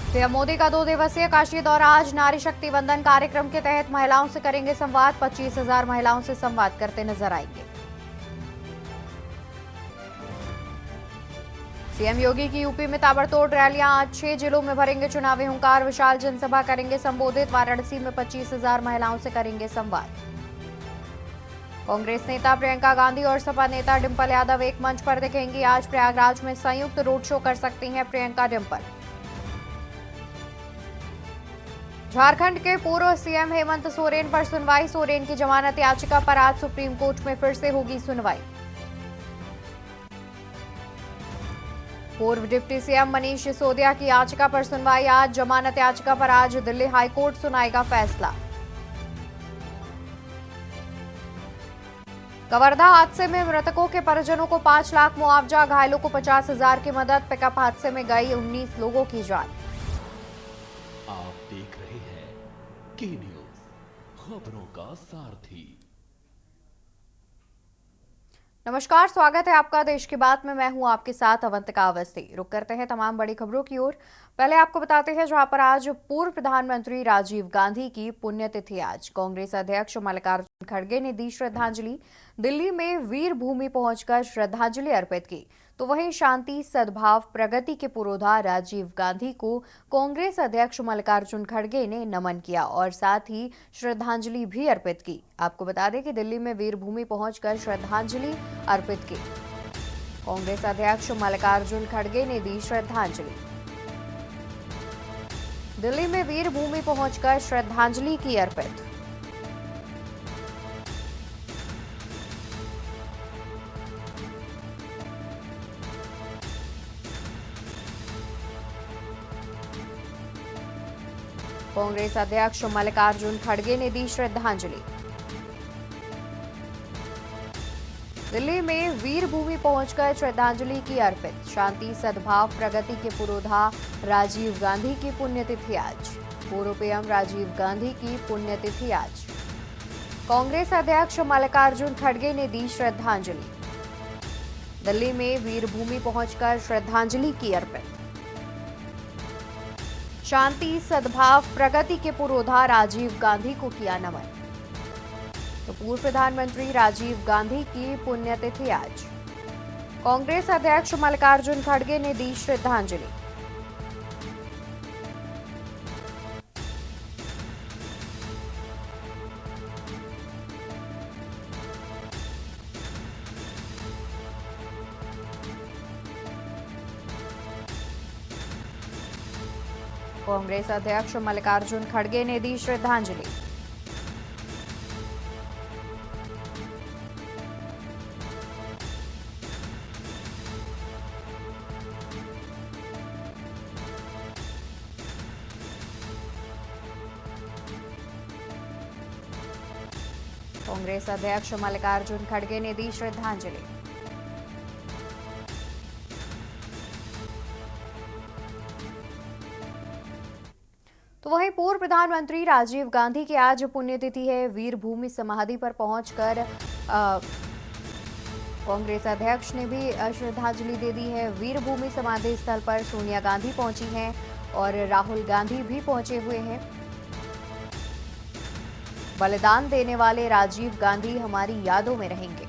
PM Modi का 2 दिवसीय काशी दौरा। आज नारी शक्ति वंदन कार्यक्रम के तहत महिलाओं से करेंगे संवाद। 25,000 महिलाओं से संवाद करते नजर आएंगे। सीएम योगी की यूपी में ताबड़तोड़ रैलियां। आज 6 जिलों में भरेंगे चुनावी हुंकार। विशाल जनसभा करेंगे संबोधित। वाराणसी में 25,000 महिलाओं से करेंगे संवाद। कांग्रेस नेता प्रियंका गांधी और सपा नेता डिंपल यादव एक मंच पर दिखेंगी। आज प्रयागराज में संयुक्त रोड शो कर सकती हैं प्रियंका डिंपल। झारखंड के पूर्व सीएम हेमंत सोरेन पर सुनवाई। सोरेन की जमानत याचिका पर आज सुप्रीम कोर्ट में फिर से होगी सुनवाई। पूर्व डिप्टी सीएम मनीष सिसोदिया की याचिका पर सुनवाई। आज जमानत याचिका पर आज दिल्ली हाईकोर्ट सुनाएगा फैसला। कवर्धा हादसे में मृतकों के परिजनों को 5 लाख मुआवजा। घायलों को 50,000 की मदद। पिकअप हादसे में गई 19 लोगों की जान। आप देख रहे हैं के न्यूज, खबरों का सारथी। नमस्कार, स्वागत है आपका देश की बात में। मैं हूं आपके साथ अवंतिका अवस्थी। रुक करते हैं तमाम बड़ी खबरों की ओर। पहले आपको बताते हैं जहां पर आज पूर्व प्रधानमंत्री राजीव गांधी की पुण्यतिथि। आज कांग्रेस अध्यक्ष मल्लिकार्जुन खड़गे ने दी श्रद्धांजलि। दिल्ली में वीर भूमि पहुंचकर श्रद्धांजलि अर्पित की। तो वहीं शांति, सद्भाव, प्रगति के पुरोधा राजीव गांधी को कांग्रेस अध्यक्ष मल्लिकार्जुन खड़गे ने नमन किया और साथ ही श्रद्धांजलि भी अर्पित की। आपको बता दें कि दिल्ली में वीर भूमि पहुंचकर श्रद्धांजलि अर्पित की। कांग्रेस अध्यक्ष मल्लिकार्जुन खड़गे ने दी श्रद्धांजलि। दिल्ली में वीर भूमि पहुंचकर श्रद्धांजलि की अर्पित। कांग्रेस अध्यक्ष मल्लिकार्जुन खड़गे ने दी श्रद्धांजलि। दिल्ली में वीर भूमि पहुंचकर श्रद्धांजलि की अर्पित। शांति, सद्भाव, प्रगति के पुरोधा राजीव गांधी की पुण्यतिथि आज। पूर्व पीएम राजीव गांधी की पुण्यतिथि आज। कांग्रेस अध्यक्ष मल्लिकार्जुन खड़गे ने दी श्रद्धांजलि। दिल्ली में वीर भूमि पहुंचकर श्रद्धांजलि की अर्पित। शांति, सद्भाव, प्रगति के पुरोधा राजीव गांधी को किया नमन। तो पूर्व प्रधानमंत्री राजीव गांधी की पुण्यतिथि आज। कांग्रेस अध्यक्ष मल्लिकार्जुन खड़गे ने दी श्रद्धांजलि। कांग्रेस अध्यक्ष मल्लिकार्जुन खड़गे ने दी श्रद्धांजलि। कांग्रेस अध्यक्ष मल्लिकार्जुन खड़गे ने दी श्रद्धांजलि। तो वहीं पूर्व प्रधानमंत्री राजीव गांधी की आज पुण्यतिथि है। वीर भूमि समाधि पर पहुंचकर कांग्रेस अध्यक्ष ने भी श्रद्धांजलि दे दी है। वीर भूमि समाधि स्थल पर सोनिया गांधी पहुंची हैं और राहुल गांधी भी पहुंचे हुए हैं। बलिदान देने वाले राजीव गांधी हमारी यादों में रहेंगे।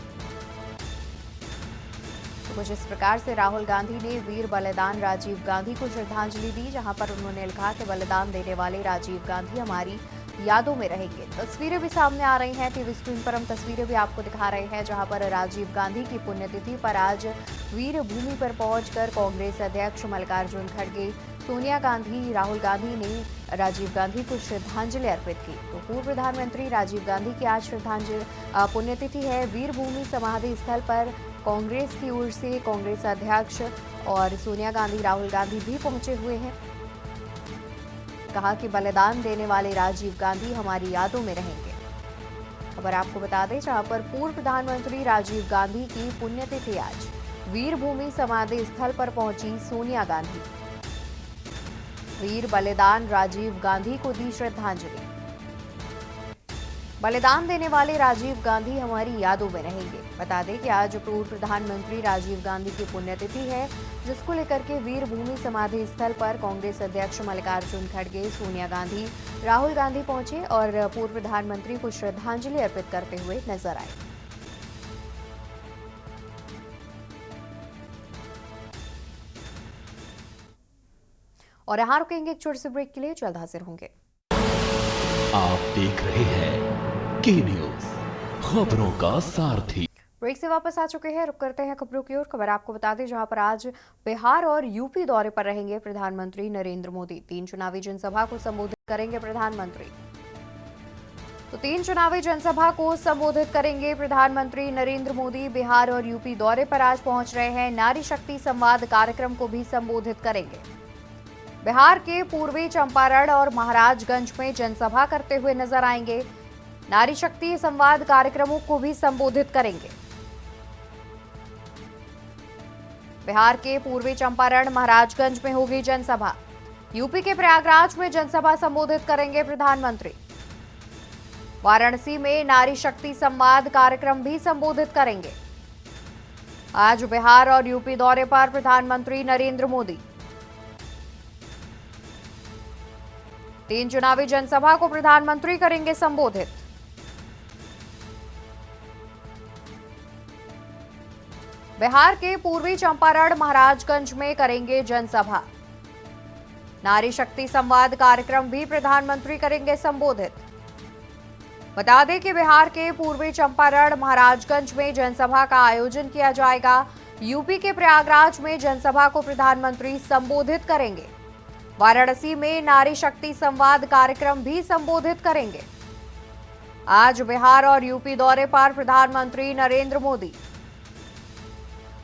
तो कुछ इस प्रकार से राहुल गांधी ने वीर बलिदान राजीव गांधी को श्रद्धांजलि दी, जहां पर उन्होंने लिखा कि बलिदान देने वाले राजीव गांधी हमारी यादों में रहेंगे। तस्वीरें भी सामने आ रही हैं, टीवी स्क्रीन पर हम तस्वीरें भी आपको दिखा रहे हैं, जहां पर राजीव गांधी की पुण्यतिथि पर आज वीर भूमि पर पहुंचकर कांग्रेस अध्यक्ष मल्लिकार्जुन खड़गे, सोनिया गांधी, राहुल गांधी ने राजीव गांधी को श्रद्धांजलि अर्पित की। तो पूर्व प्रधानमंत्री राजीव गांधी की आज श्रद्धांजलि पुण्यतिथि है। वीर भूमि समाधि स्थल पर कांग्रेस की ओर से कांग्रेस अध्यक्ष और सोनिया गांधी, राहुल गांधी भी पहुंचे हुए हैं। कहा कि बलिदान देने वाले राजीव गांधी हमारी यादों में रहेंगे। खबर आपको बता दें, जहां पर पूर्व प्रधानमंत्री राजीव गांधी की पुण्यतिथि आज। वीर भूमि समाधि स्थल पर पहुंची सोनिया गांधी। वीर बलिदान राजीव गांधी को दी श्रद्धांजलि। बलिदान देने वाले राजीव गांधी हमारी यादों में रहेंगे। बता दें कि आज पूर्व प्रधानमंत्री राजीव गांधी की पुण्यतिथि है, जिसको लेकर के वीर भूमि समाधि स्थल पर कांग्रेस अध्यक्ष मल्लिकार्जुन खड़गे, सोनिया गांधी, राहुल गांधी पहुंचे और पूर्व प्रधानमंत्री को श्रद्धांजलि अर्पित करते हुए नजर आए। और यहाँ रुकेंगे एक छोटे से ब्रेक के लिए, जल्द हाजिर होंगे। आप देख रहे हैं के न्यूज, खबरों का सारथी। ब्रेक से वापस आ चुके हैं, रुक करते हैं खबरों की ओर। खबर आपको बता दें, जहां पर आज बिहार और यूपी दौरे पर रहेंगे प्रधानमंत्री नरेंद्र मोदी। 3 चुनावी जनसभा को संबोधित करेंगे प्रधानमंत्री। तो 3 चुनावी जनसभा को संबोधित करेंगे प्रधानमंत्री नरेंद्र मोदी। बिहार और यूपी दौरे पर आज पहुंच रहे हैं। नारी शक्ति संवाद कार्यक्रम को भी संबोधित करेंगे। बिहार के पूर्वी चंपारण और महाराजगंज में जनसभा करते हुए नजर आएंगे। नारी शक्ति संवाद कार्यक्रमों को भी संबोधित करेंगे। बिहार के पूर्वी चंपारण महाराजगंज में होगी जनसभा। यूपी के प्रयागराज में जनसभा संबोधित करेंगे प्रधानमंत्री। वाराणसी में नारी शक्ति संवाद कार्यक्रम भी संबोधित करेंगे। आज बिहार और यूपी दौरे पर प्रधानमंत्री नरेंद्र मोदी। 3 चुनावी जनसभा को प्रधानमंत्री करेंगे संबोधित। बिहार के पूर्वी चंपारण महाराजगंज में करेंगे जनसभा। नारी शक्ति संवाद कार्यक्रम भी प्रधानमंत्री करेंगे संबोधित। बता दें कि बिहार के पूर्वी चंपारण महाराजगंज में जनसभा का आयोजन किया जाएगा। यूपी के प्रयागराज में जनसभा को प्रधानमंत्री संबोधित करेंगे। वाराणसी में नारी शक्ति संवाद कार्यक्रम भी संबोधित करेंगे। आज बिहार और यूपी दौरे पर प्रधानमंत्री नरेंद्र मोदी।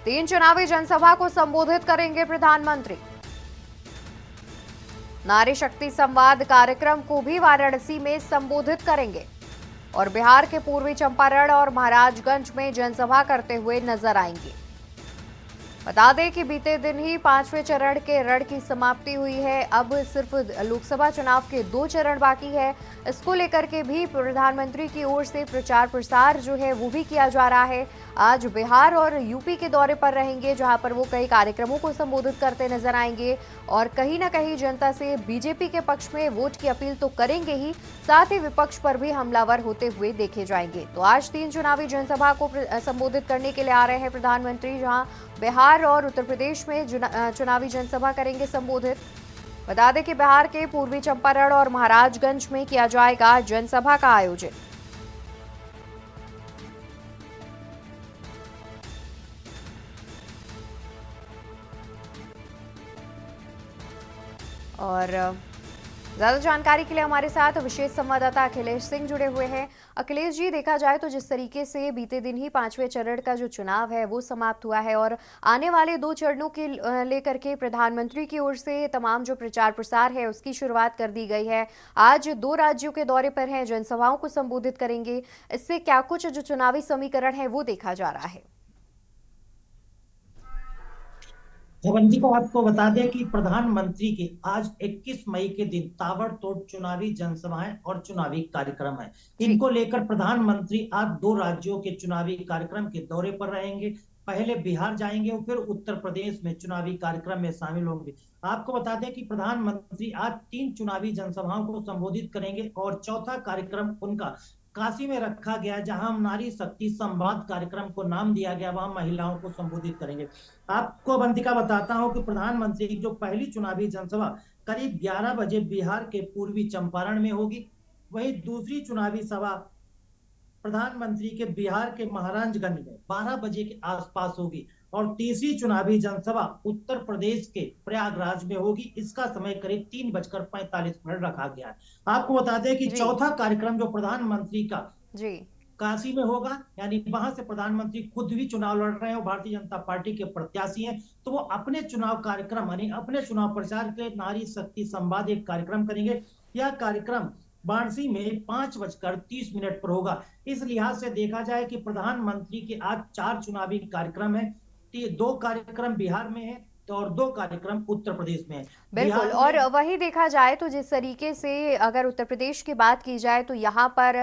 3 चुनावी जनसभा को संबोधित करेंगे प्रधानमंत्री। नारी शक्ति संवाद कार्यक्रम को भी वाराणसी में संबोधित करेंगे और बिहार के पूर्वी चंपारण और महाराजगंज में जनसभा करते हुए नजर आएंगे। बता दें कि बीते दिन ही 5वें चरण के रण की समाप्ति हुई है। अब सिर्फ लोकसभा चुनाव के 2 चरण बाकी है। इसको लेकर के भी प्रधानमंत्री की ओर से प्रचार प्रसार जो है वो भी किया जा रहा है। आज बिहार और यूपी के दौरे पर रहेंगे, जहां पर वो कई कार्यक्रमों को संबोधित करते नजर आएंगे और कहीं ना कहीं जनता से बीजेपी के पक्ष में वोट की अपील तो करेंगे ही, साथ ही विपक्ष पर भी हमलावर होते हुए देखे जाएंगे। तो आज 3 चुनावी जनसभा को संबोधित करने के लिए आ रहे हैं प्रधानमंत्री, जहां बिहार और उत्तर प्रदेश में चुनावी जनसभा करेंगे संबोधित। बता दें कि बिहार के पूर्वी चंपारण और महाराजगंज में किया जाएगा जनसभा का आयोजन। और ज्यादा जानकारी के लिए हमारे साथ विशेष संवाददाता अखिलेश सिंह जुड़े हुए हैं। अखिलेश जी, देखा जाए तो जिस तरीके से बीते दिन ही 5वें चरण का जो चुनाव है वो समाप्त हुआ है और आने वाले 2 चरणों के लेकर के प्रधानमंत्री की ओर से तमाम जो प्रचार प्रसार है उसकी शुरुआत कर दी गई है। आज 2 राज्यों के दौरे पर हैं, जनसभाओं को संबोधित करेंगे। इससे क्या कुछ जो चुनावी समीकरण है वो देखा जा रहा है? धवंती को आपको बता दें कि प्रधानमंत्री के आज 21 मई के दिन ताबड़तोड़ चुनावी जनसभाएं और चुनावी कार्यक्रम है। इनको लेकर प्रधानमंत्री आज 2 राज्यों के चुनावी कार्यक्रम के दौरे पर रहेंगे। पहले बिहार जाएंगे और फिर उत्तर प्रदेश में चुनावी कार्यक्रम में शामिल होंगे। आपको बता दें कि प्रधानमंत्री आज 3 चुनावी जनसभाओं को संबोधित करेंगे और चौथा कार्यक्रम उनका काशी में रखा गया, जहां नारी शक्ति संवाद कार्यक्रम को नाम दिया गया, वहां महिलाओं को संबोधित करेंगे। आपको बंतिका बताता हूं कि प्रधानमंत्री की जो पहली चुनावी जनसभा करीब 11 बजे बिहार के पूर्वी चंपारण में होगी। वहीं दूसरी चुनावी सभा प्रधानमंत्री के बिहार के महाराजगंज में 12 बजे के आसपास होगी और तीसरी चुनावी जनसभा उत्तर प्रदेश के प्रयागराज में होगी। इसका समय करीब 3:45 रखा गया है। आपको बता दें कि चौथा कार्यक्रम जो प्रधानमंत्री का काशी में होगा, यानी वहां से प्रधानमंत्री खुद भी चुनाव लड़ रहे हैं और भारतीय जनता पार्टी के प्रत्याशी हैं, तो वो अपने चुनाव कार्यक्रम यानी अपने चुनाव प्रचार के लिए नारी शक्ति संवाद एक कार्यक्रम करेंगे। यह कार्यक्रम वाराणसी में 5:30 पर होगा। इस लिहाज से देखा जाए कि प्रधानमंत्री के आज 4 चुनावी कार्यक्रम है। 2 कार्यक्रम बिहार में है और 2 कार्यक्रम उत्तर प्रदेश में है। बिल्कुल। बिहार और में वही देखा जाए तो जिस तरीके से अगर उत्तर प्रदेश की बात की जाए तो यहाँ पर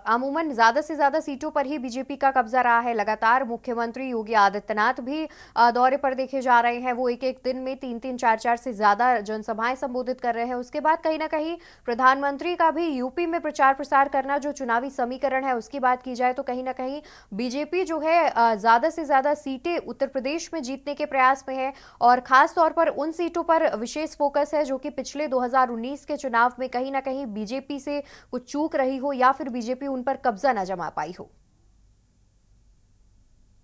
अमूमन ज्यादा से ज्यादा सीटों पर ही बीजेपी का कब्जा रहा है। लगातार मुख्यमंत्री योगी आदित्यनाथ भी दौरे पर देखे जा रहे हैं। वो एक एक दिन में 3-3, 4-4 से ज्यादा जनसभाएं संबोधित कर रहे हैं। उसके बाद कहीं ना कहीं प्रधानमंत्री का भी यूपी में प्रचार प्रसार करना, जो चुनावी समीकरण है उसकी बात की जाए तो कहीं ना कहीं बीजेपी जो है ज्यादा से ज्यादा सीटें उत्तर प्रदेश में जीतने के प्रयास में है। और खास तौर पर उन सीटों पर विशेष फोकस है जो कि पिछले 2019 के चुनाव में कहीं ना कहीं बीजेपी से कुछ चूक रही हो या फिर बीजेपी उन पर कब्जा न जमा पाई हो।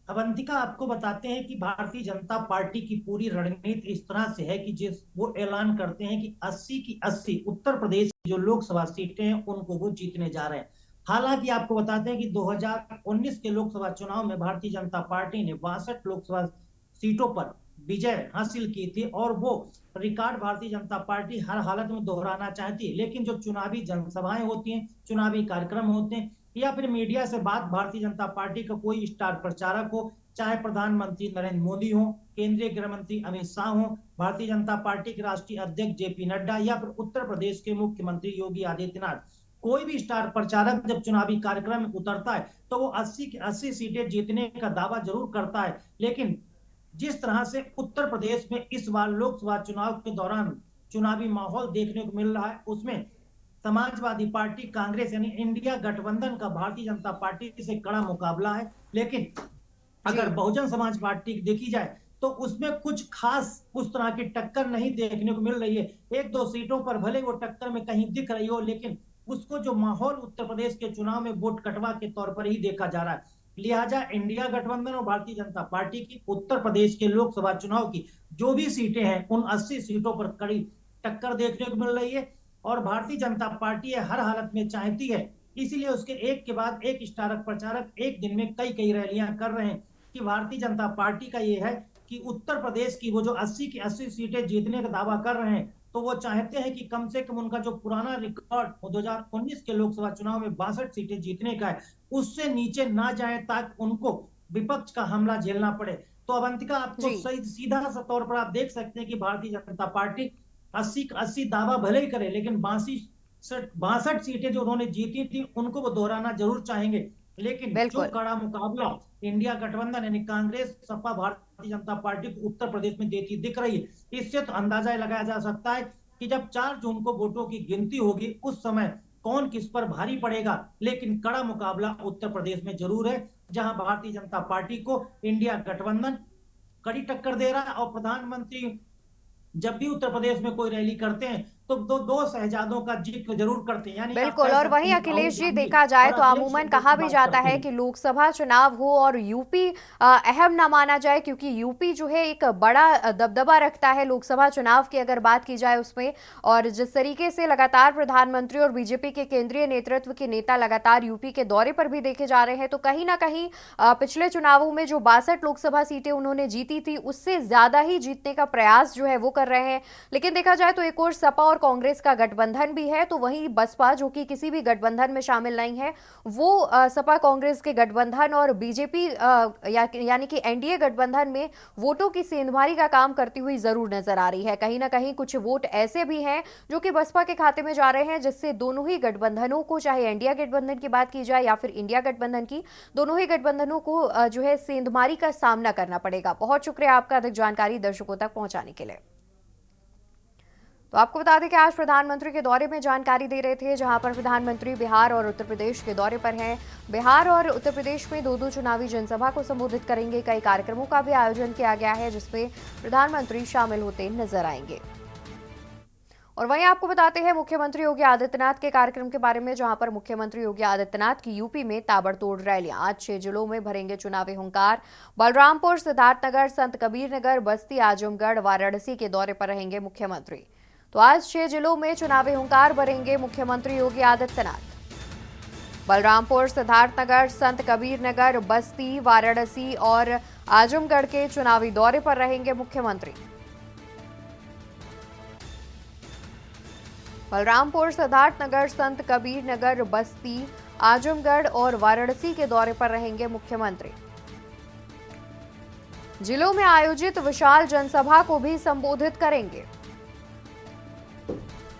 अवंतिका, आपको बताते हैं कि भारतीय जनता पार्टी की पूरी रणनीति इस तरह से है कि जिस वो ऐलान करते हैं कि 80 की 80 उत्तर प्रदेश की जो लोकसभा सीटें हैं उनको वो जीतने जा रहे हैं। हालांकि आपको बताते हैं कि 2019 के लोकसभा चुनाव में भारतीय जनता पार्टी ने 62 लोकसभा सीटों पर विजय हासिल की थी और वो रिकॉर्ड भारतीय जनता पार्टी हर हालत में दोहराना चाहती है। लेकिन जो चुनावी जनसभाएं होती हैं, चुनावी कार्यक्रम होते हैं या फिर मीडिया से बात भारतीय जनता पार्टी का कोई स्टार प्रचारक हो, चाहे प्रधानमंत्री नरेंद्र मोदी हो, केंद्रीय गृह मंत्री अमित शाह हो, भारतीय जनता पार्टी के राष्ट्रीय अध्यक्ष जेपी नड्डा या फिर उत्तर प्रदेश के मुख्यमंत्री योगी आदित्यनाथ, कोई भी स्टार प्रचारक जब चुनावी कार्यक्रम में उतरता है तो वो 80 की 80 सीटें जीतने का दावा जरूर करता है। लेकिन जिस तरह से उत्तर प्रदेश में इस बार लोकसभा चुनाव के दौरान चुनावी माहौल देखने को मिल रहा है, उसमें समाजवादी पार्टी, कांग्रेस यानी इंडिया गठबंधन का भारतीय जनता पार्टी से कड़ा मुकाबला है। लेकिन अगर बहुजन समाज पार्टी देखी जाए तो उसमें कुछ खास उस तरह की टक्कर नहीं देखने को मिल रही है। 1-2 सीटों पर भले वो टक्कर में कहीं दिख रही हो, लेकिन उसको जो माहौल उत्तर प्रदेश के चुनाव में वोट कटवा के तौर पर ही देखा जा रहा है। लिहाजा इंडिया गठबंधन और भारतीय जनता पार्टी की उत्तर प्रदेश के लोकसभा चुनाव की जो भी सीटें हैं उन 80 सीटों पर कड़ी टक्कर देखने को मिल रही है। और भारतीय जनता पार्टी हर हालत में चाहती है, इसीलिए उसके एक के बाद एक स्टार प्रचारक एक दिन में कई कई रैलियां कर रहे हैं कि भारतीय जनता पार्टी का ये है कि उत्तर प्रदेश की वो जो 80 की 80 सीटें जीतने का दावा कर रहे हैं, तो वो चाहते हैं कि कम से कम उनका जो पुराना रिकॉर्ड 2019 के लोकसभा चुनाव में 62 सीटें जीतने का है, उससे नीचे ना जाए ताकि उनको विपक्ष का हमला झेलना पड़े। तो अवंतिका, आपको जी सही सीधा सा तौर पर आप देख सकते हैं कि भारतीय जनता पार्टी 80 दावा भले ही करे, लेकिन 62 सीटें जो उन्होंने जीती थी उनको वो दोहराना जरूर चाहेंगे। लेकिन जो बिल्कुल। कड़ा मुकाबला इंडिया गठबंधन यानी कांग्रेस, सपा, भारतीय जनता पार्टी को उत्तर प्रदेश में देती दिख रही है, इससे तो अंदाजा लगाया जा सकता है कि जब 4 जून को वोटों की गिनती होगी उस समय कौन किस पर भारी पड़ेगा। लेकिन कड़ा मुकाबला उत्तर प्रदेश में जरूर है, जहां भारतीय जनता पार्टी को इंडिया गठबंधन कड़ी टक्कर दे रहा है। और प्रधानमंत्री जब भी उत्तर प्रदेश में कोई रैली करते हैं तो दो शहजादों का जिक्र जरूर करते हैं, यानी आप बिल्कुल। कह और सकते वहीं हैं राहुल अखिलेश जी गांधी देखा जाए और तो अखिलेश अमूमन यादव कहा की भी बात जाता करते है हैं। कि लोकसभा चुनाव हो और यूपी अहम ना माना जाए, क्योंकि यूपी जो है एक बड़ा दबदबा रखता है लोकसभा चुनाव की अगर बात की जाए उसमें। और जिस तरीके से लगातार प्रधानमंत्री और बीजेपी के केंद्रीय नेतृत्व के नेता लगातार यूपी के दौरे पर भी देखे जा रहे हैं, तो कहीं ना कहीं पिछले चुनावों में जो 62 लोकसभा सीटें उन्होंने जीती थी उससे ज्यादा ही जीतने का प्रयास जो है वो कर रहे हैं। लेकिन देखा जाए तो एक और सपा और कांग्रेस का गठबंधन भी है, तो वहीं बसपा जो कि किसी भी गठबंधन में शामिल नहीं है, वो सपा कांग्रेस के गठबंधन और बीजेपी यानी कि एनडीए गठबंधन में वोटों की सेंधमारी का काम करती हुई जरूर नजर आ रही है। कहीं ना कहीं कुछ वोट ऐसे भी हैं जो कि बसपा के खाते में जा रहे हैं, जिससे दोनों ही गठबंधनों को, चाहे एनडीए गठबंधन की बात की जाए या फिर इंडिया गठबंधन की, दोनों ही गठबंधनों को जो है सेंधमारी का सामना करना पड़ेगा। बहुत शुक्रिया आपका अधिक जानकारी दर्शकों तक पहुंचाने के लिए। तो आपको बता दें कि आज प्रधानमंत्री के दौरे में जानकारी दे रहे थे, जहां पर प्रधानमंत्री बिहार और उत्तर प्रदेश के दौरे पर हैं। बिहार और उत्तर प्रदेश में 2-2 चुनावी जनसभा को संबोधित करेंगे। कई कार्यक्रमों का भी आयोजन किया गया है जिसमें प्रधानमंत्री शामिल होते नजर आएंगे। और वहीं आपको बताते हैं मुख्यमंत्री योगी आदित्यनाथ के कार्यक्रम के बारे में, जहां पर मुख्यमंत्री योगी आदित्यनाथ की यूपी में ताबड़तोड़ रैलियां। आज 6 जिलों में भरेंगे चुनावी हुंकार। बलरामपुर, सिद्धार्थनगर, संत कबीर नगर, बस्ती, आजमगढ़, वाराणसी के दौरे पर रहेंगे मुख्यमंत्री। तो आज 6 जिलों में चुनावी हुंकार भरेंगे मुख्यमंत्री योगी आदित्यनाथ। बलरामपुर, सिद्धार्थनगर, संत कबीर नगर, बस्ती, वाराणसी और आजमगढ़ के चुनावी दौरे पर रहेंगे मुख्यमंत्री। बलरामपुर, सिद्धार्थनगर, संत कबीर नगर, बस्ती, आजमगढ़ और वाराणसी के दौरे पर रहेंगे मुख्यमंत्री। जिलों में आयोजित विशाल जनसभा को भी संबोधित करेंगे।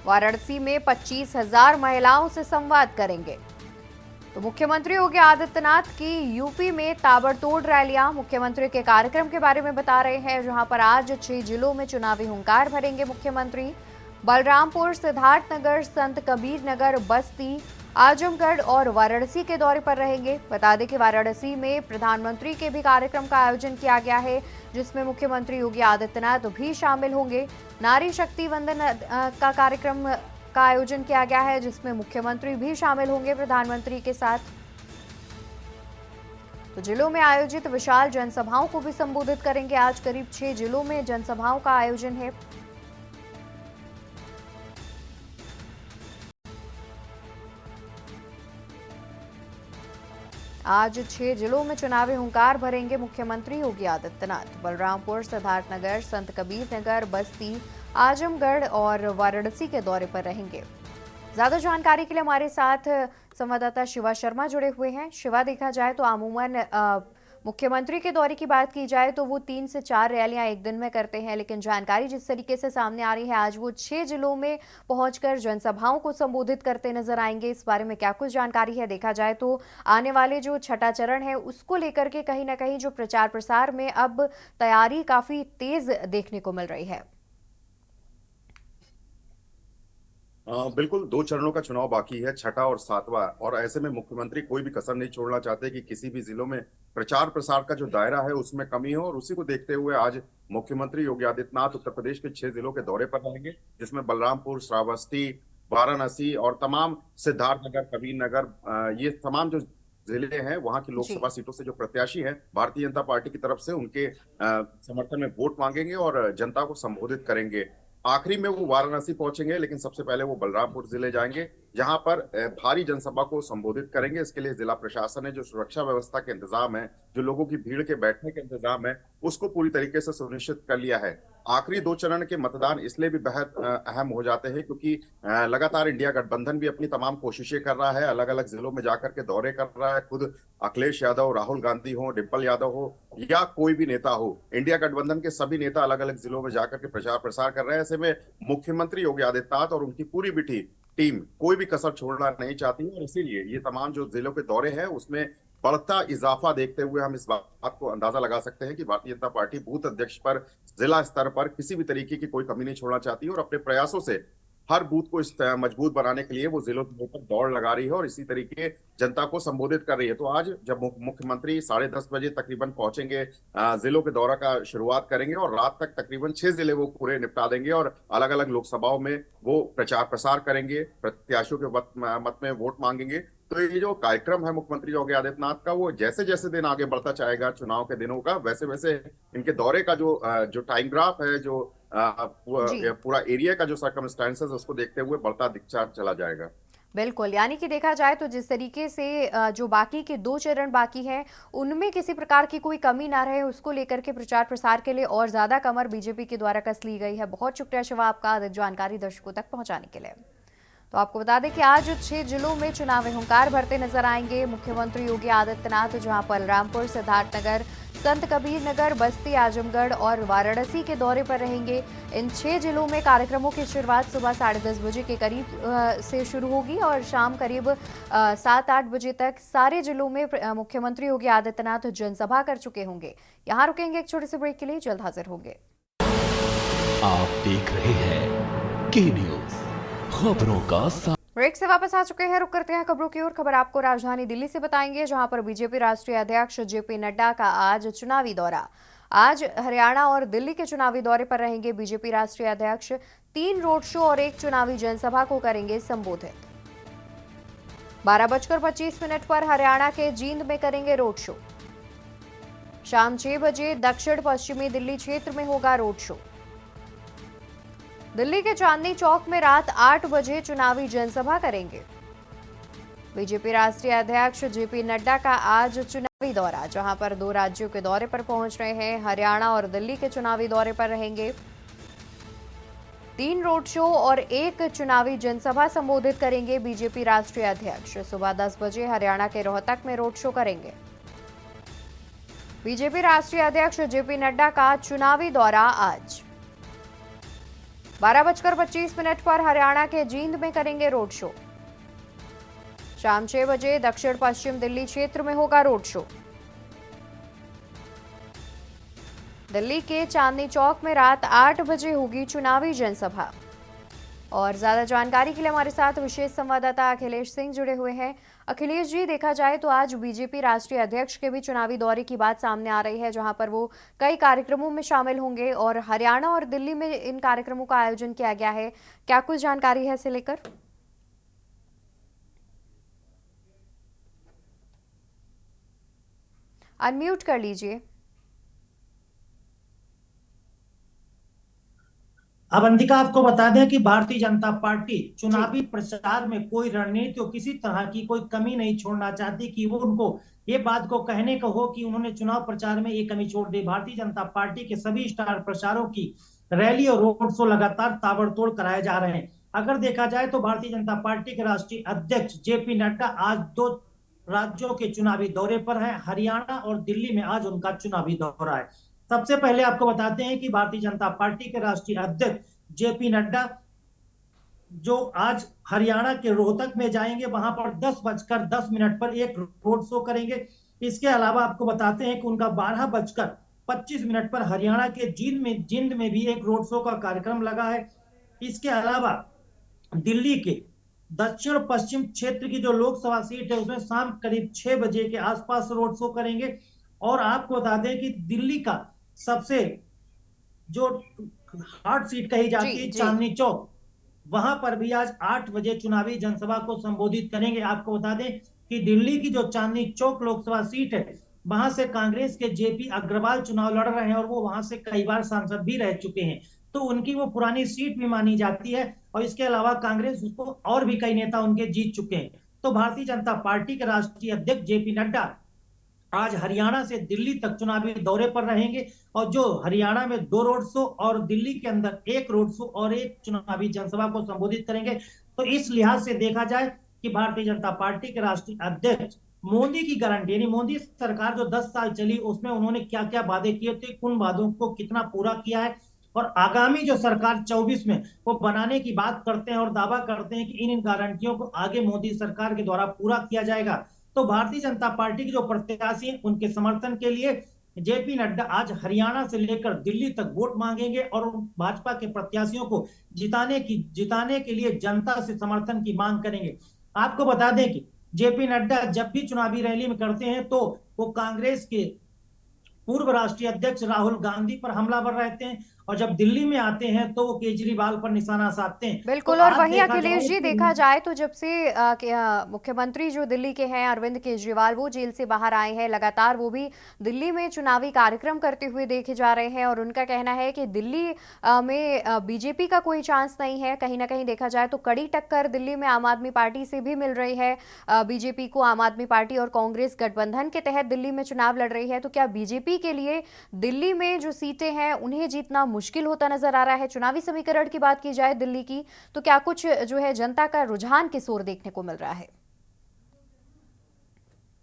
वाराणसी में 25,000 महिलाओं से संवाद करेंगे। तो मुख्यमंत्री योगी आदित्यनाथ की यूपी में ताबड़तोड़ रैलियां, मुख्यमंत्री के कार्यक्रम के बारे में बता रहे हैं, जहां पर आज 6 जिलों में चुनावी हुंकार भरेंगे मुख्यमंत्री। बलरामपुर, सिद्धार्थनगर, संत कबीर नगर, बस्ती, आजमगढ़ और वाराणसी के दौरे पर रहेंगे। बता दें कि वाराणसी में प्रधानमंत्री के भी कार्यक्रम का आयोजन किया गया है, जिसमें मुख्यमंत्री योगी आदित्यनाथ भी शामिल होंगे। नारी शक्ति वंदन का कार्यक्रम का आयोजन किया गया है, जिसमें मुख्यमंत्री भी शामिल होंगे प्रधानमंत्री के साथ। तो जिलों में आयोजित विशाल जनसभाओं को भी संबोधित करेंगे। आज करीब 6 जिलों में जनसभाओं का आयोजन है। आज 6 जिलों में चुनावी हुंकार भरेंगे मुख्यमंत्री योगी आदित्यनाथ। बलरामपुर, सिद्धार्थनगर, संत कबीर नगर, बस्ती, आजमगढ़ और वाराणसी के दौरे पर रहेंगे। ज्यादा जानकारी के लिए हमारे साथ संवाददाता शिवा शर्मा जुड़े हुए हैं। शिवा, देखा जाए तो अमूमन मुख्यमंत्री के दौरे की बात की जाए तो वो 3 से 4 रैलियां एक दिन में करते हैं, लेकिन जानकारी जिस तरीके से सामने आ रही है, आज वो 6 जिलों में पहुंचकर जनसभाओं को संबोधित करते नजर आएंगे। इस बारे में क्या कुछ जानकारी है? देखा जाए तो आने वाले जो छठा चरण है उसको लेकर के कहीं ना कहीं जो प्रचार प्रसार में अब तैयारी काफी तेज देखने को मिल रही है। बिल्कुल 2 चरणों का चुनाव बाकी है, छठा और सातवां, और ऐसे में मुख्यमंत्री कोई भी कसर नहीं छोड़ना चाहते कि किसी भी जिलों में प्रचार प्रसार का जो दायरा है उसमें कमी हो, और उसी को देखते हुए आज मुख्यमंत्री योगी आदित्यनाथ उत्तर प्रदेश के 6 जिलों के दौरे पर रहेंगे, जिसमें बलरामपुर, श्रावस्ती, वाराणसी और तमाम सिद्धार्थनगर, कबीरनगर, ये तमाम जो जिले हैं वहां की लोकसभा सीटों से जो प्रत्याशी हैं भारतीय जनता पार्टी की तरफ से, उनके समर्थन में वोट मांगेंगे और जनता को संबोधित करेंगे। आखिरी में वो वाराणसी पहुंचेंगे, लेकिन सबसे पहले वो बलरामपुर जिले जाएंगे, जहां पर भारी जनसभा को संबोधित करेंगे। इसके लिए जिला प्रशासन ने जो सुरक्षा व्यवस्था के इंतजाम है, जो लोगों की भीड़ के बैठने के इंतजाम है, उसको पूरी तरीके से सुनिश्चित कर लिया है। आखिरी 2 चरण के मतदान इसलिए भी बेहद अहम हो जाते हैं क्योंकि लगातार इंडिया गठबंधन भी अपनी तमाम कोशिशें कर रहा है, अलग अलग जिलों में जाकर के दौरे कर रहा है। खुद अखिलेश यादव, राहुल गांधी हो, डिम्पल यादव हो या कोई भी नेता हो, इंडिया गठबंधन के सभी नेता अलग अलग जिलों में जाकर के प्रचार प्रसार कर रहे हैं। ऐसे में मुख्यमंत्री योगी आदित्यनाथ और उनकी पूरी बिठी टीम कोई भी कसर छोड़ना नहीं चाहती, और इसीलिए ये तमाम जो जिलों के दौरे हैं उसमें बढ़ता इजाफा देखते हुए हम इस बात को अंदाजा लगा सकते हैं कि भारतीय जनता पार्टी बूथ अध्यक्ष पर, जिला स्तर पर किसी भी तरीके की कोई कमी नहीं छोड़ना चाहती, और अपने प्रयासों से हर बूथ को इस मजबूत बनाने के लिए वो जिलों के ऊपर दौड़ लगा रही है और इसी तरीके जनता को संबोधित कर रही है। तो आज जब मुख्यमंत्री 10:30 बजे तकरीबन पहुंचेंगे, जिलों के दौरा का शुरुआत करेंगे और रात तक तकरीबन 6 जिले वो पूरे निपटा देंगे, और अलग अलग लोकसभाओं में वो प्रचार प्रसार करेंगे, प्रत्याशियों के मत में वोट मांगेंगे। तो ये जो कार्यक्रम है मुख्यमंत्री योगी आदित्यनाथ का, वो जैसे जैसे दिन आगे बढ़ता जाएगा चुनाव के दिनों का, वैसे वैसे इनके दौरे का जो टाइम ग्राफ है, जो पूरा एरिया का जो सर्कमस्टेंसेस उसको देखते हुए बढ़ता दिखता चला जाएगा। बिल्कुल, यानी कि देखा जाए तो जिस तरीके से जो बाकी के 2 चरण बाकी हैं उनमें किसी प्रकार की कोई कमी ना रहे, उसको लेकर के प्रचार प्रसार के लिए और ज्यादा कमर बीजेपी के द्वारा कस ली गई है। बहुत शुक्रिया शिवा आपका जानकारी दर्शकों तक पहुंचाने के लिए। तो आपको बता दें कि आज 6 जिलों में चुनावी हुंकार भरते नजर आएंगे मुख्यमंत्री योगी आदित्यनाथ, जहां बलरामपुर, सिद्धार्थनगर, संत कबीर नगर, बस्ती, आजमगढ़ और वाराणसी के दौरे पर रहेंगे। इन 6 जिलों में कार्यक्रमों की शुरुआत सुबह 10:30 बजे के करीब से शुरू होगी और शाम करीब 7-8 बजे तक सारे जिलों में मुख्यमंत्री योगी आदित्यनाथ जनसभा कर चुके होंगे। यहाँ रुकेंगे एक छोटे से ब्रेक के लिए, जल्द हाजिर होंगे। आप देख रहे हैं के न्यूज, खबरों का ब्रेक से वापस आ चुके हैं। रुक करते हैं खबरों की ओर। खबर आपको राजधानी दिल्ली से बताएंगे, जहां पर बीजेपी राष्ट्रीय अध्यक्ष जेपी नड्डा का आज चुनावी दौरा। आज हरियाणा और दिल्ली के चुनावी दौरे पर रहेंगे बीजेपी राष्ट्रीय अध्यक्ष। 3 रोड शो और 1 चुनावी जनसभा को करेंगे संबोधित। 12:25 पर हरियाणा के जींद में करेंगे रोड शो। शाम 6 बजे दक्षिण पश्चिमी दिल्ली क्षेत्र में होगा रोड शो। दिल्ली के चांदनी चौक में रात 8 बजे चुनावी जनसभा करेंगे। बीजेपी राष्ट्रीय अध्यक्ष जेपी नड्डा का आज चुनावी दौरा, जहां पर 2 राज्यों के दौरे पर पहुंच रहे हैं। हरियाणा और दिल्ली के चुनावी दौरे पर रहेंगे। 3 रोड शो और 1 चुनावी जनसभा संबोधित करेंगे बीजेपी राष्ट्रीय अध्यक्ष। सुबह 10 बजे हरियाणा के रोहतक में रोड शो करेंगे। बीजेपी राष्ट्रीय अध्यक्ष जेपी नड्डा का चुनावी दौरा आज 12:25 पर हरियाणा के जींद में करेंगे रोड शो। शाम 6 बजे दक्षिण पश्चिम दिल्ली क्षेत्र में होगा रोड शो। दिल्ली के चांदनी चौक में रात 8 बजे होगी चुनावी जनसभा। और ज्यादा जानकारी के लिए हमारे साथ विशेष संवाददाता अखिलेश सिंह जुड़े हुए हैं। अखिलेश जी, देखा जाए तो आज बीजेपी राष्ट्रीय अध्यक्ष के भी चुनावी दौरे की बात सामने आ रही है, जहां पर वो कई कार्यक्रमों में शामिल होंगे और हरियाणा और दिल्ली में इन कार्यक्रमों का आयोजन किया गया है। क्या कुछ जानकारी है इसे लेकर? अनम्यूट कर लीजिए। अवंतिका, आपको बता दें कि भारतीय जनता पार्टी चुनावी प्रचार में कोई रणनीति और किसी तरह की कोई कमी नहीं छोड़ना चाहती कि वो उनको ये बात को कहने को हो कि उन्होंने चुनाव प्रचार में ये कमी छोड़ दी। भारतीय जनता पार्टी के सभी स्टार प्रचारों की रैली और रोड शो लगातार ताबड़तोड़ कराए जा रहे हैं। अगर देखा जाए तो भारतीय जनता पार्टी के राष्ट्रीय अध्यक्ष जेपी नड्डा आज 2 राज्यों के चुनावी दौरे पर है। हरियाणा और दिल्ली में आज उनका चुनावी दौरा है। सबसे पहले आपको बताते हैं कि भारतीय जनता पार्टी के राष्ट्रीय अध्यक्ष जेपी नड्डा जो आज हरियाणा के रोहतक में जाएंगे, वहां पर 10:10 पर एक रोड शो करेंगे। इसके अलावा आपको बताते हैं कि उनका 12:25 पर हरियाणा के जींद में भी एक रोड शो का कार्यक्रम लगा है। इसके अलावा दिल्ली के दक्षिण पश्चिम क्षेत्र की जो लोकसभा सीट है उसमें शाम करीब 6 बजे के आसपास रोड शो करेंगे। और आपको बता दें कि दिल्ली का सबसे जो हॉट सीट कही जाती है चांदनी चौक, वहां पर भी आज 8 बजे चुनावी जनसभा को संबोधित करेंगे। आपको बता दें कि दिल्ली की जो चांदनी चौक लोकसभा सीट है, वहां से कांग्रेस के जेपी अग्रवाल चुनाव लड़ रहे हैं और वो वहां से कई बार सांसद भी रह चुके हैं, तो उनकी वो पुरानी सीट भी मानी जाती है। और इसके अलावा कांग्रेस उसको और भी कई नेता उनके जीत चुके हैं। तो भारतीय जनता पार्टी के राष्ट्रीय अध्यक्ष जेपी नड्डा आज हरियाणा से दिल्ली तक चुनावी दौरे पर रहेंगे और जो हरियाणा में 2 रोड शो और दिल्ली के अंदर 1 रोड शो और 1 चुनावी जनसभा को संबोधित करेंगे। तो इस लिहाज से देखा जाए कि भारतीय जनता पार्टी के राष्ट्रीय अध्यक्ष मोदी की गारंटी, यानी मोदी सरकार जो 10 साल चली उसमें उन्होंने क्या क्या वादे किए थे, उन वादों को कितना पूरा किया है और आगामी जो सरकार 24 में वो बनाने की बात करते हैं और दावा करते हैं कि इन गारंटियों को आगे मोदी सरकार के द्वारा पूरा किया जाएगा। तो भारतीय जनता पार्टी के जो प्रत्याशी हैं उनके समर्थन के लिए जेपी नड्डा आज हरियाणा से लेकर दिल्ली तक वोट मांगेंगे और भाजपा के प्रत्याशियों को जिताने के लिए जनता से समर्थन की मांग करेंगे। आपको बता दें कि जेपी नड्डा जब भी चुनावी रैली में करते हैं तो वो कांग्रेस के पूर्व राष्ट्रीय अध्यक्ष राहुल गांधी पर हमलावर रहते हैं और जब दिल्ली में आते हैं तो वो केजरीवाल पर निशाना साधते हैं। बिल्कुल। तो और आज वहीं देखा अखिलेश जाए जी, देखा जाए तो जब से मुख्यमंत्री जो दिल्ली के हैं अरविंद केजरीवाल, वो जेल से बाहर आए हैं, लगातार वो भी दिल्ली में चुनावी कार्यक्रम करते हुए देखे जा रहे हैं और उनका कहना है कि दिल्ली में बीजेपी का कोई चांस नहीं है। कहीं ना कहीं देखा जाए तो कड़ी टक्कर दिल्ली में आम आदमी पार्टी से भी मिल रही है बीजेपी को। आम आदमी पार्टी और कांग्रेस गठबंधन के तहत दिल्ली में चुनाव लड़ रही है। तो क्या बीजेपी के लिए दिल्ली में जो सीटें हैं उन्हें जीतना मुश्किल होता नजर आ रहा है? चुनावी समीकरण की बात की जाए दिल्ली की तो क्या कुछ जो है जनता का रुझान किस ओर देखने को मिल रहा है?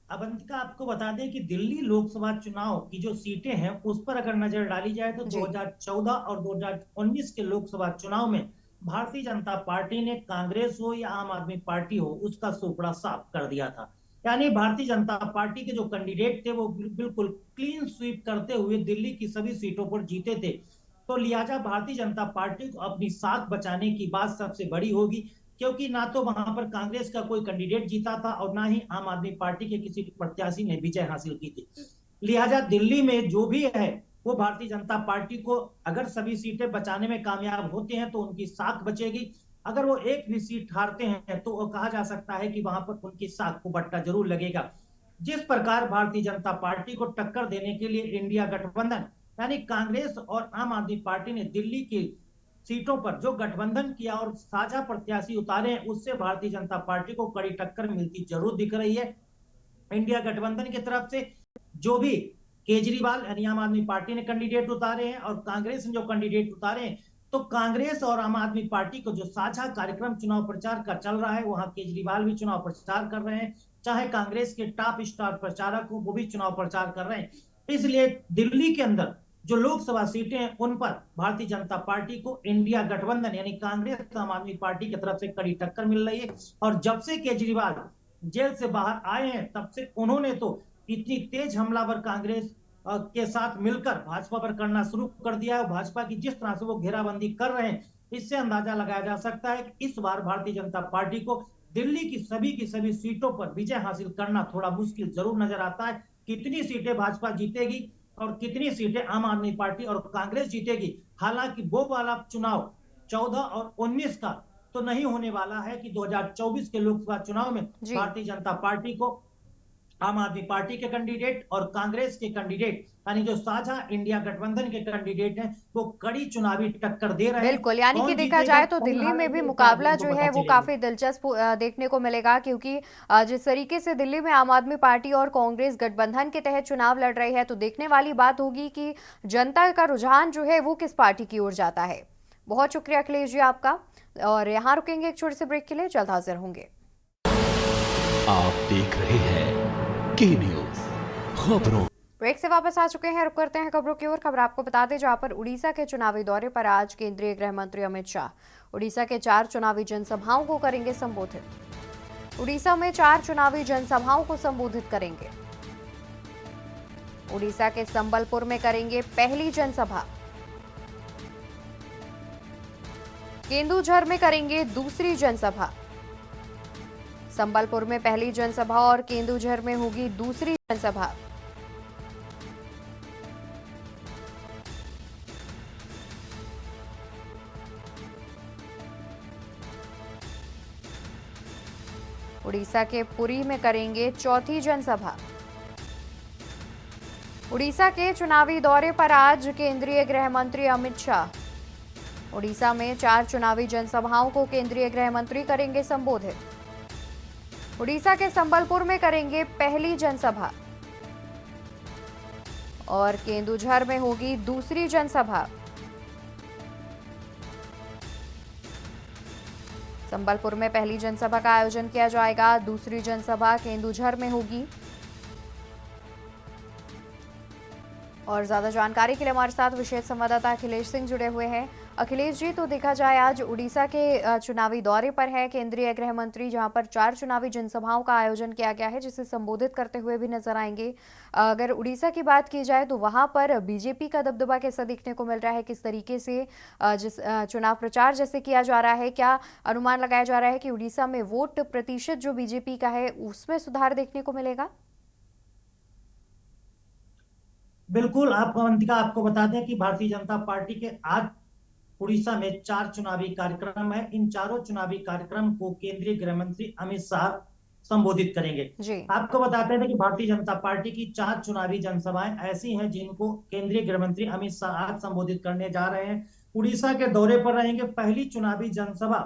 अवंतिका, आपको बता दें कि दिल्ली लोकसभा चुनाव की जो सीटें हैं उस पर अगर नजर डाली जाए तो 2014 और 2019 के लोकसभा चुनाव में भारतीय जनता पार्टी ने कांग्रेस हो या आम आदमी पार्टी हो उसका सूपड़ा साफ कर दिया था। यानी भारतीय जनता पार्टी के जो कैंडिडेट थे वो बिल्कुल क्लीन स्वीप करते हुए दिल्ली की सभी सीटों पर जीते थे। तो लिहाजा भारतीय जनता पार्टी को अपनी साख बचाने की बात सबसे बड़ी होगी, क्योंकि ना तो वहां पर कांग्रेस का कोई कैंडिडेट जीता था और ना ही आम आदमी पार्टी के किसी प्रत्याशी ने विजय हासिल की थी। लिहाजा दिल्ली में जो भी है वो भारतीय जनता पार्टी को अगर सभी सीटें बचाने में कामयाब होते हैं तो उनकी साख बचेगी। अगर वो एक भी सीट हारते हैं तो वो कहा जा सकता है कि वहां पर उनकी साख को बट्टा जरूर लगेगा। जिस प्रकार भारतीय जनता पार्टी को टक्कर देने के लिए इंडिया गठबंधन यानी कांग्रेस और आम आदमी पार्टी ने दिल्ली की सीटों पर जो गठबंधन किया और साझा प्रत्याशी उतारे हैं, उससे भारतीय जनता पार्टी को कड़ी टक्कर मिलती जरूर दिख रही है। इंडिया गठबंधन की तरफ से जो भी केजरीवाल यानी आम आदमी पार्टी ने कैंडिडेट उतारे हैं और कांग्रेस ने जो कैंडिडेट उतारे हैं, तो कांग्रेस और आम आदमी पार्टी को जो साझा कार्यक्रम चुनाव प्रचार का चल रहा है, वहां केजरीवाल भी चुनाव प्रचार कर रहे हैं, चाहे कांग्रेस के टॉप स्टार प्रचारक हो वो भी चुनाव प्रचार कर रहे हैं। इसलिए दिल्ली के अंदर जो लोकसभा सीटें हैं उन पर भारतीय जनता पार्टी को इंडिया गठबंधन यानी कांग्रेस आम आदमी पार्टी की तरफ से कड़ी टक्कर मिल रही है। और जब से केजरीवाल जेल से बाहर आए हैं तब से उन्होंने तो इतनी तेज हमलावर कांग्रेस के साथ मिलकर भाजपा पर करना शुरू कर दिया है। भाजपा की जिस तरह से वो घेराबंदी कर रहे हैं, इससे अंदाजा लगाया जा सकता है कि इस बार भारतीय जनता पार्टी को दिल्ली की सभी सीटों पर विजय हासिल करना थोड़ा मुश्किल जरूर नजर आता है। कितनी सीटें भाजपा जीतेगी और कितनी सीटें आम आदमी पार्टी और कांग्रेस जीतेगी, हालांकि वो वाला चुनाव 14 और 19 का तो नहीं होने वाला है कि 2024 के लोकसभा चुनाव में जी भारतीय जनता पार्टी को आम आदमी पार्टी के कैंडिडेट और कांग्रेस के कैंडिडेट यानी जो साझा इंडिया गठबंधन के कैंडिडेट हैं वो कड़ी चुनावी टक्कर दे रहे हैं। बिल्कुल, यानी कि कौन देखा जीतेगा जाए तो कौन दिल्ली में भी हारेगा इसका मुकाबला हमको जो पता है वो चलेगा। काफी दिलचस्प देखने को मिलेगा, क्योंकि जिस तरीके से दिल्ली में आम आदमी पार्टी और कांग्रेस गठबंधन के तहत चुनाव लड़ रही है, तो देखने वाली बात होगी कि जनता का रुझान जो है वो किस पार्टी की ओर जाता है। बहुत शुक्रिया अखिलेश जी आपका, और यहाँ रुकेंगे एक छोटे से ब्रेक के लिए, जल्द हाजिर होंगे। आप देख रहे हैं के न्यूज खबरों। ब्रेक से वापस आ चुके हैं, रुक करते हैं खबरों की ओर। खबर आपको बता दें, जहां पर उड़ीसा के चुनावी दौरे पर आज केंद्रीय गृह मंत्री अमित शाह उड़ीसा के 4 चुनावी जनसभाओं को करेंगे संबोधित। उड़ीसा में 4 चुनावी जनसभाओं को संबोधित करेंगे। उड़ीसा के संबलपुर में करेंगे पहली जनसभा, केंदुझर में करेंगे दूसरी जनसभा। संबलपुर में पहली जनसभा और केंदुझर में होगी दूसरी जनसभा। उड़ीसा के पुरी में करेंगे चौथी जनसभा। उड़ीसा के चुनावी दौरे पर आज केंद्रीय गृह मंत्री अमित शाह उड़ीसा में 4 चुनावी जनसभाओं को केंद्रीय गृह मंत्री करेंगे संबोधित। उड़ीसा के संबलपुर में करेंगे पहली जनसभा और केंदुझर में होगी दूसरी जनसभा। संबलपुर में पहली जनसभा का आयोजन किया जाएगा, दूसरी जनसभा केंदुझर में होगी। और ज्यादा जानकारी के लिए हमारे साथ विशेष संवाददाता अखिलेश सिंह जुड़े हुए हैं। अखिलेश जी, तो देखा जाए आज उड़ीसा के चुनावी दौरे पर है केंद्रीय गृह मंत्री, जहां पर 4 चुनावी जनसभाओं का आयोजन किया गया है, जिसे संबोधित करते हुए भी नजर आएंगे। अगर उड़ीसा की बात की जाए तो वहां पर बीजेपी का दबदबा कैसा देखने को मिल रहा है, किस तरीके से जिस चुनाव प्रचार जैसे किया जा रहा है, क्या अनुमान लगाया जा रहा है कि उड़ीसा में वोट प्रतिशत जो बीजेपी का है उसमें सुधार देखने को मिलेगा? बिल्कुल, अवंतिका आपको बता दें कि भारतीय जनता पार्टी के आज उड़ीसा में 4 चुनावी कार्यक्रम है। इन चारों चुनावी कार्यक्रम को केंद्रीय गृह मंत्री अमित शाह संबोधित करेंगे। जी आपको बताते हैं कि भारतीय जनता पार्टी की 4 चुनावी जनसभाएं ऐसी हैं जिनको केंद्रीय गृह मंत्री अमित शाह आज संबोधित करने जा रहे हैं। उड़ीसा के दौरे पर रहेंगे। पहली चुनावी जनसभा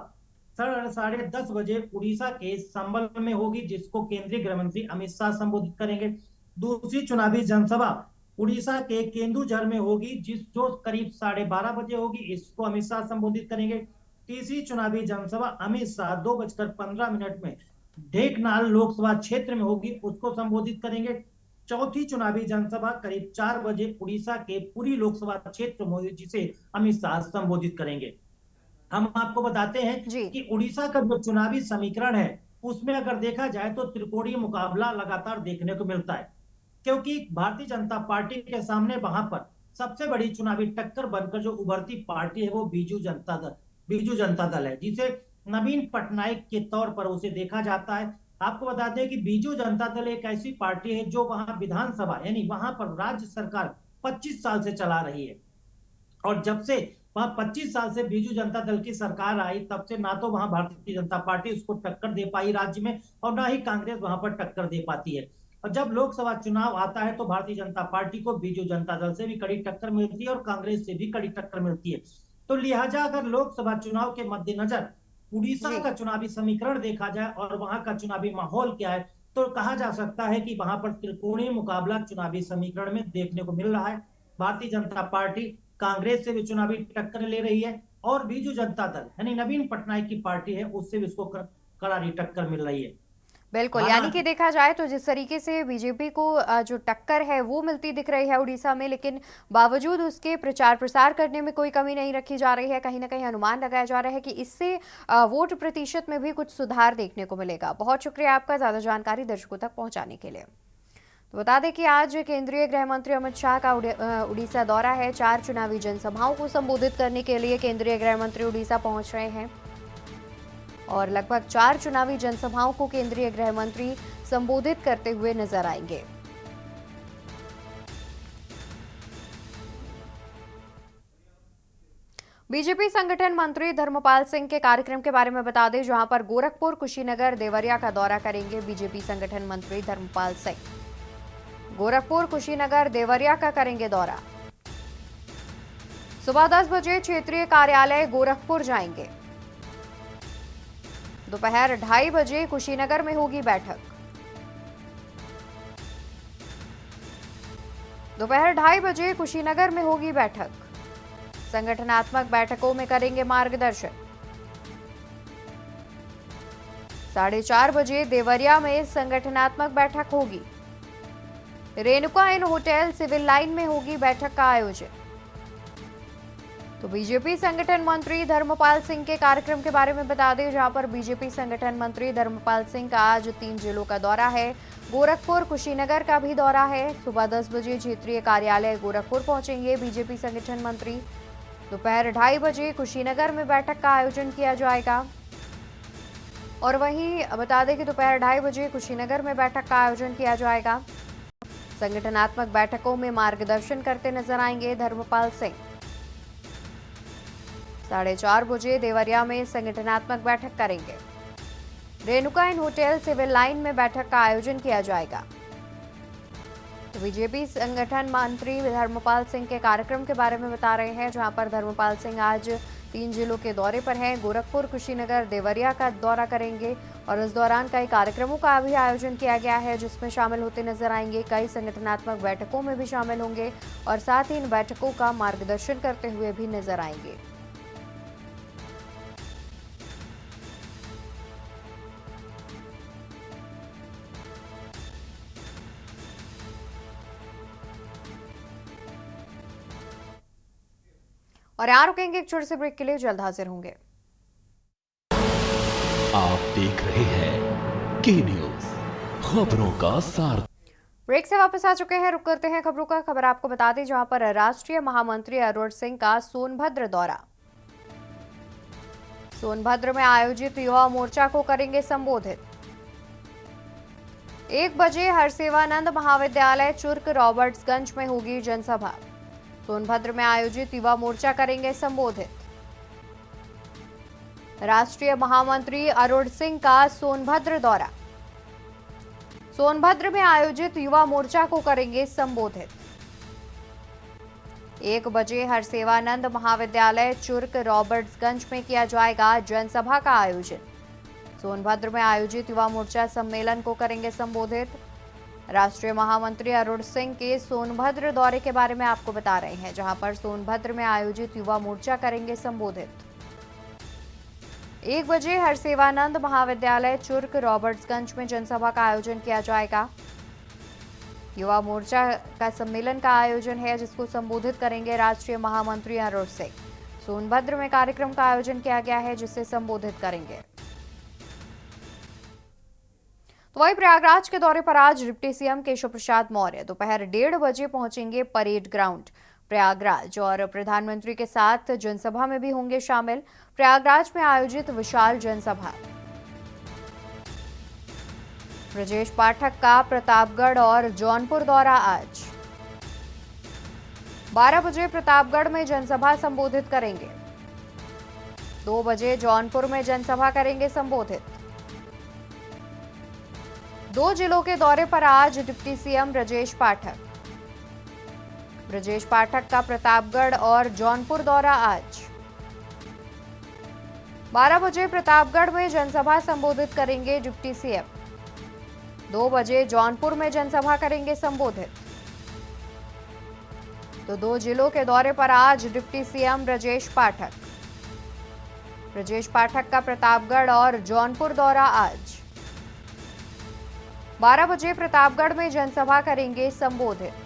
10:30 बजे उड़ीसा के संबल में होगी, जिसको केंद्रीय गृह मंत्री अमित शाह संबोधित करेंगे। दूसरी चुनावी जनसभा उड़ीसा के केंदुझर में होगी, जो करीब 12:30 बजे होगी, इसको अमित शाह संबोधित करेंगे। तीसरी चुनावी जनसभा अमित शाह 2:15 में ढेंकनाल लोकसभा क्षेत्र में होगी, उसको संबोधित करेंगे। चौथी चुनावी जनसभा करीब 4 बजे उड़ीसा के पुरी लोकसभा क्षेत्र में होगी, जिसे अमित शाह संबोधित करेंगे। हम आपको बताते हैं कि उड़ीसा का जो चुनावी समीकरण है उसमें अगर देखा जाए तो त्रिकोणीय मुकाबला लगातार देखने को मिलता है, क्योंकि भारतीय जनता पार्टी के सामने वहां पर सबसे बड़ी चुनावी टक्कर बनकर जो उभरती पार्टी है वो बीजू जनता दल है, जिसे नवीन पटनायक के तौर पर उसे देखा जाता है। आपको बता दें कि बीजू जनता दल एक ऐसी पार्टी है जो वहां विधानसभा यानी वहां पर राज्य सरकार 25 साल से चला रही है, और जब से वहां 25 साल से बीजू जनता दल की सरकार आई तब से ना तो वहां भारतीय जनता पार्टी उसको टक्कर दे पाई राज्य में, और ना ही कांग्रेस वहां पर टक्कर दे पाती है। और जब लोकसभा चुनाव आता है तो भारतीय जनता पार्टी को बीजू जनता दल से भी कड़ी टक्कर मिलती है और कांग्रेस से भी कड़ी टक्कर मिलती है। तो लिहाजा अगर लोकसभा चुनाव के मद्देनजर उड़ीसा का चुनावी समीकरण देखा जाए और वहां का चुनावी माहौल क्या है, तो कहा जा सकता है कि वहां पर त्रिकोणीय मुकाबला चुनावी समीकरण में देखने को मिल रहा है। भारतीय जनता पार्टी कांग्रेस से भी चुनावी टक्कर ले रही है, और बीजू जनता दल यानी नवीन पटनायक की पार्टी है उससे भी उसको करारी टक्कर मिल रही है। बिल्कुल, हाँ यानी ना। कि देखा जाए तो जिस तरीके से बीजेपी को जो टक्कर है वो मिलती दिख रही है उड़ीसा में, लेकिन बावजूद उसके प्रचार प्रसार करने में कोई कमी नहीं रखी जा रही है। कहीं ना कहीं अनुमान लगाया जा रहा है कि इससे वोट प्रतिशत में भी कुछ सुधार देखने को मिलेगा। बहुत शुक्रिया आपका ज़्यादा जानकारी दर्शकों तक पहुंचाने के लिए। तो बता दें कि आज केंद्रीय गृह मंत्री अमित शाह का उड़ीसा दौरा है। 4 चुनावी जनसभाओं को संबोधित करने के लिए केंद्रीय गृह मंत्री उड़ीसा पहुंच रहे हैं और लगभग 4 चुनावी जनसभाओं को केंद्रीय गृह मंत्री संबोधित करते हुए नजर आएंगे। बीजेपी संगठन मंत्री धर्मपाल सिंह के कार्यक्रम के बारे में बता दें, जहां पर गोरखपुर, कुशीनगर, देवरिया का दौरा करेंगे बीजेपी संगठन मंत्री धर्मपाल सिंह। गोरखपुर, कुशीनगर, देवरिया का करेंगे दौरा। सुबह 10 बजे क्षेत्रीय कार्यालय गोरखपुर जाएंगे। दोपहर 2:30 बजे कुशीनगर में होगी बैठक। दोपहर 2:30 बजे कुशीनगर में होगी बैठक। संगठनात्मक बैठकों में करेंगे मार्गदर्शन। 4:30 बजे देवरिया में संगठनात्मक बैठक होगी। रेणुका इन होटल सिविल लाइन में होगी बैठक का आयोजन। तो बीजेपी संगठन मंत्री धर्मपाल सिंह के कार्यक्रम के बारे में बता दें, जहां पर बीजेपी संगठन मंत्री धर्मपाल सिंह का आज 3 जिलों का दौरा है। गोरखपुर, कुशीनगर का भी दौरा है। सुबह 10 बजे क्षेत्रीय कार्यालय गोरखपुर पहुंचेंगे बीजेपी संगठन मंत्री। दोपहर 2:30 बजे कुशीनगर में बैठक का आयोजन किया जाएगा। और वहीं बता दें कि दोपहर 2:30 बजे कुशीनगर में बैठक का आयोजन किया जाएगा। संगठनात्मक बैठकों में मार्गदर्शन करते नजर आएंगे धर्मपाल सिंह। 4:30 बजे देवरिया में संगठनात्मक बैठक करेंगे। रेणुका इन होटल सिविल लाइन में बैठक का आयोजन किया जाएगा। तो बीजेपी संगठन मंत्री धर्मपाल सिंह के कार्यक्रम के बारे में बता रहे हैं, जहां पर धर्मपाल सिंह आज 3 जिलों के दौरे पर हैं। गोरखपुर, कुशीनगर, देवरिया का दौरा करेंगे और इस दौरान कई कार्यक्रमों का भी आयोजन किया गया है, जिसमें शामिल होते नजर आएंगे। कई संगठनात्मक बैठकों में भी शामिल होंगे और साथ ही इन बैठकों का मार्गदर्शन करते हुए भी नजर आएंगे। और यहाँ रुकेंगे एक छोटे से ब्रेक के लिए, जल्द हाजिर होंगे। आप देख रहे हैं के न्यूज, खबरों का सार। ब्रेक से वापस आ चुके हैं, रुक करते हैं खबरों का। खबर आपको बता दें, जहां पर राष्ट्रीय महामंत्री अरुण सिंह का सोनभद्र दौरा। सोनभद्र में आयोजित युवा मोर्चा को करेंगे संबोधित। 1 बजे हरसेवानंद महाविद्यालय चुर्क रॉबर्ट्सगंज में होगी जनसभा। सोनभद्र में आयोजित युवा मोर्चा करेंगे संबोधित। राष्ट्रीय महामंत्री अरुण सिंह का सोनभद्र दौरा। सोनभद्र में आयोजित युवा मोर्चा को करेंगे संबोधित। 1 बजे हरसेवानंद महाविद्यालय चुर्क रॉबर्ट्सगंज में किया जाएगा जनसभा का आयोजन। सोनभद्र में आयोजित युवा मोर्चा सम्मेलन को करेंगे संबोधित। राष्ट्रीय महामंत्री अरुण सिंह के सोनभद्र दौरे के बारे में आपको बता रहे हैं, जहां पर सोनभद्र में आयोजित युवा मोर्चा करेंगे संबोधित। 1 बजे हरसेवानंद महाविद्यालय चुर्क रॉबर्ट्सगंज में जनसभा का आयोजन किया जाएगा। युवा मोर्चा का सम्मेलन का आयोजन है, जिसको संबोधित करेंगे राष्ट्रीय महामंत्री अरुण सिंह। सोनभद्र में कार्यक्रम का आयोजन किया गया है, जिसे संबोधित करेंगे। तो वहीं प्रयागराज के दौरे पर आज डिप्टी सीएम केशव प्रसाद मौर्य दोपहर 1:30 बजे पहुंचेंगे परेड ग्राउंड प्रयागराज और प्रधानमंत्री के साथ जनसभा में भी होंगे शामिल। प्रयागराज में आयोजित विशाल जनसभा। ब्रजेश पाठक का प्रतापगढ़ और जौनपुर दौरा आज। 12 बजे प्रतापगढ़ में जनसभा संबोधित करेंगे। 2 बजे जौनपुर में जनसभा करेंगे संबोधित। 2 जिलों के दौरे पर आज डिप्टी सीएम ब्रजेश पाठक। ब्रजेश पाठक का प्रतापगढ़ और जौनपुर दौरा आज। 12 बजे प्रतापगढ़ में जनसभा संबोधित करेंगे डिप्टी सीएम। 2 बजे जौनपुर में जनसभा करेंगे संबोधित। तो 2 जिलों के दौरे पर आज डिप्टी सीएम ब्रजेश पाठक। ब्रजेश पाठक का प्रतापगढ़ और जौनपुर दौरा आज। 12 बजे प्रतापगढ़ में जनसभा करेंगे संबोधित।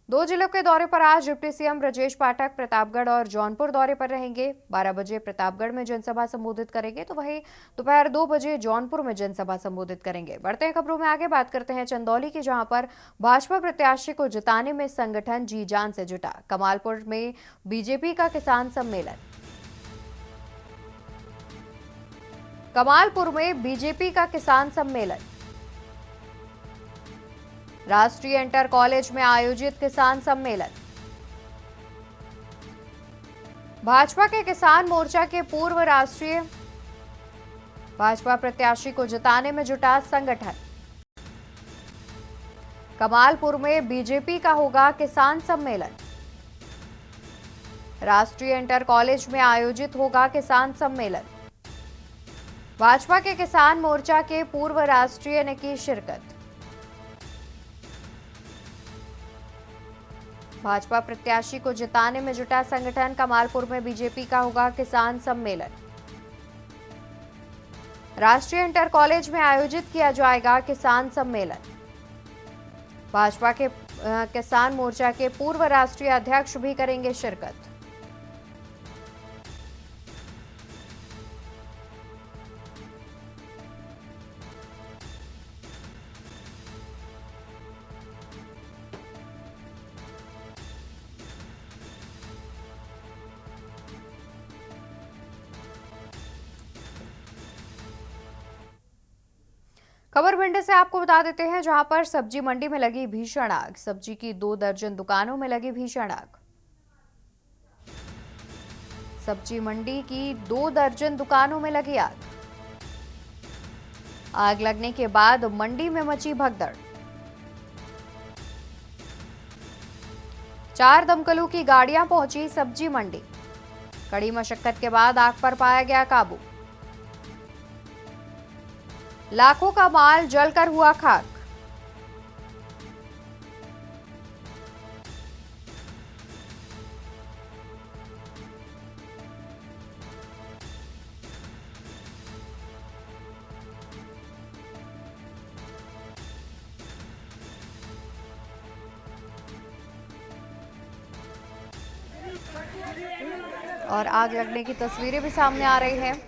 2 जिलों के दौरे पर आज डिप्टी सीएम ब्रजेश पाठक प्रतापगढ़ और जौनपुर दौरे पर रहेंगे। 12 बजे प्रतापगढ़ में जनसभा संबोधित करेंगे तो वहीं दोपहर 2 बजे जौनपुर में जनसभा संबोधित करेंगे। बढ़ते हैं खबरों में आगे, बात करते हैं चंदौली की, जहां पर भाजपा प्रत्याशी को जिताने में संगठन जी जान से जुटा। कमालपुर में बीजेपी का किसान सम्मेलन। कमालपुर में बीजेपी का किसान सम्मेलन। राष्ट्रीय इंटर कॉलेज में आयोजित किसान सम्मेलन। भाजपा के किसान मोर्चा के पूर्व राष्ट्रीय भाजपा प्रत्याशी को जिताने में जुटा संगठन। कमालपुर में बीजेपी का होगा किसान सम्मेलन। राष्ट्रीय इंटर कॉलेज में आयोजित होगा किसान सम्मेलन। भाजपा के किसान मोर्चा के पूर्व राष्ट्रीय ने की शिरकत। भाजपा प्रत्याशी को जिताने में जुटा संगठन। कमालपुर में बीजेपी का होगा किसान सम्मेलन। राष्ट्रीय इंटर कॉलेज में आयोजित किया जाएगा किसान सम्मेलन। भाजपा के किसान मोर्चा के पूर्व राष्ट्रीय अध्यक्ष भी करेंगे शिरकत। खबर भिंड से आपको बता देते हैं, जहां पर सब्जी मंडी में लगी भीषण आग। सब्जी की 2 दर्जन दुकानों में लगी भीषण आग। सब्जी मंडी की 2 दर्जन दुकानों में लगी आग। आग लगने के बाद मंडी में मची भगदड़। 4 दमकलों की गाड़ियां पहुंची सब्जी मंडी। कड़ी मशक्कत के बाद आग पर पाया गया काबू। लाखों का माल जलकर हुआ खाक। और आग लगने की तस्वीरें भी सामने आ रही हैं।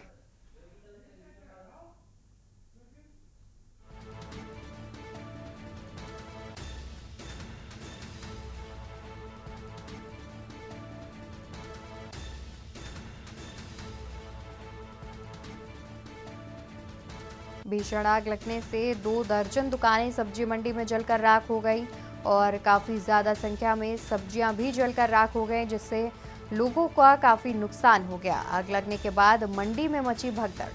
भीषण आग लगने से 2 दर्जन दुकानें सब्जी मंडी में जलकर राख हो गई और काफी ज्यादा संख्या में सब्जियां भी जलकर राख हो गई, जिससे लोगों का काफी नुकसान हो गया। आग लगने के बाद मंडी में मची भगदड़।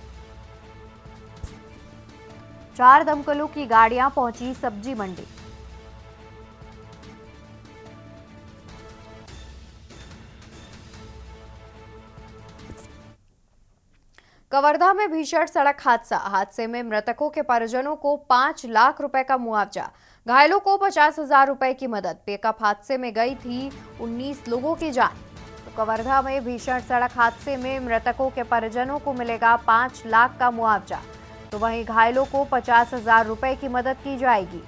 4 दमकलों की गाड़ियां पहुंची सब्जी मंडी। कवर्धा में भीषण सड़क हादसा। हादसे में मृतकों के परिजनों को 5 लाख रुपए का मुआवजा, घायलों को 50,000 रुपए की मदद। पिकअप हादसे में गई थी 19 लोगों की जान। तो कवर्धा में भीषण सड़क हादसे में मृतकों के परिजनों को मिलेगा 5 लाख का मुआवजा, तो वहीं घायलों को 50,000 रुपए की मदद की जाएगी।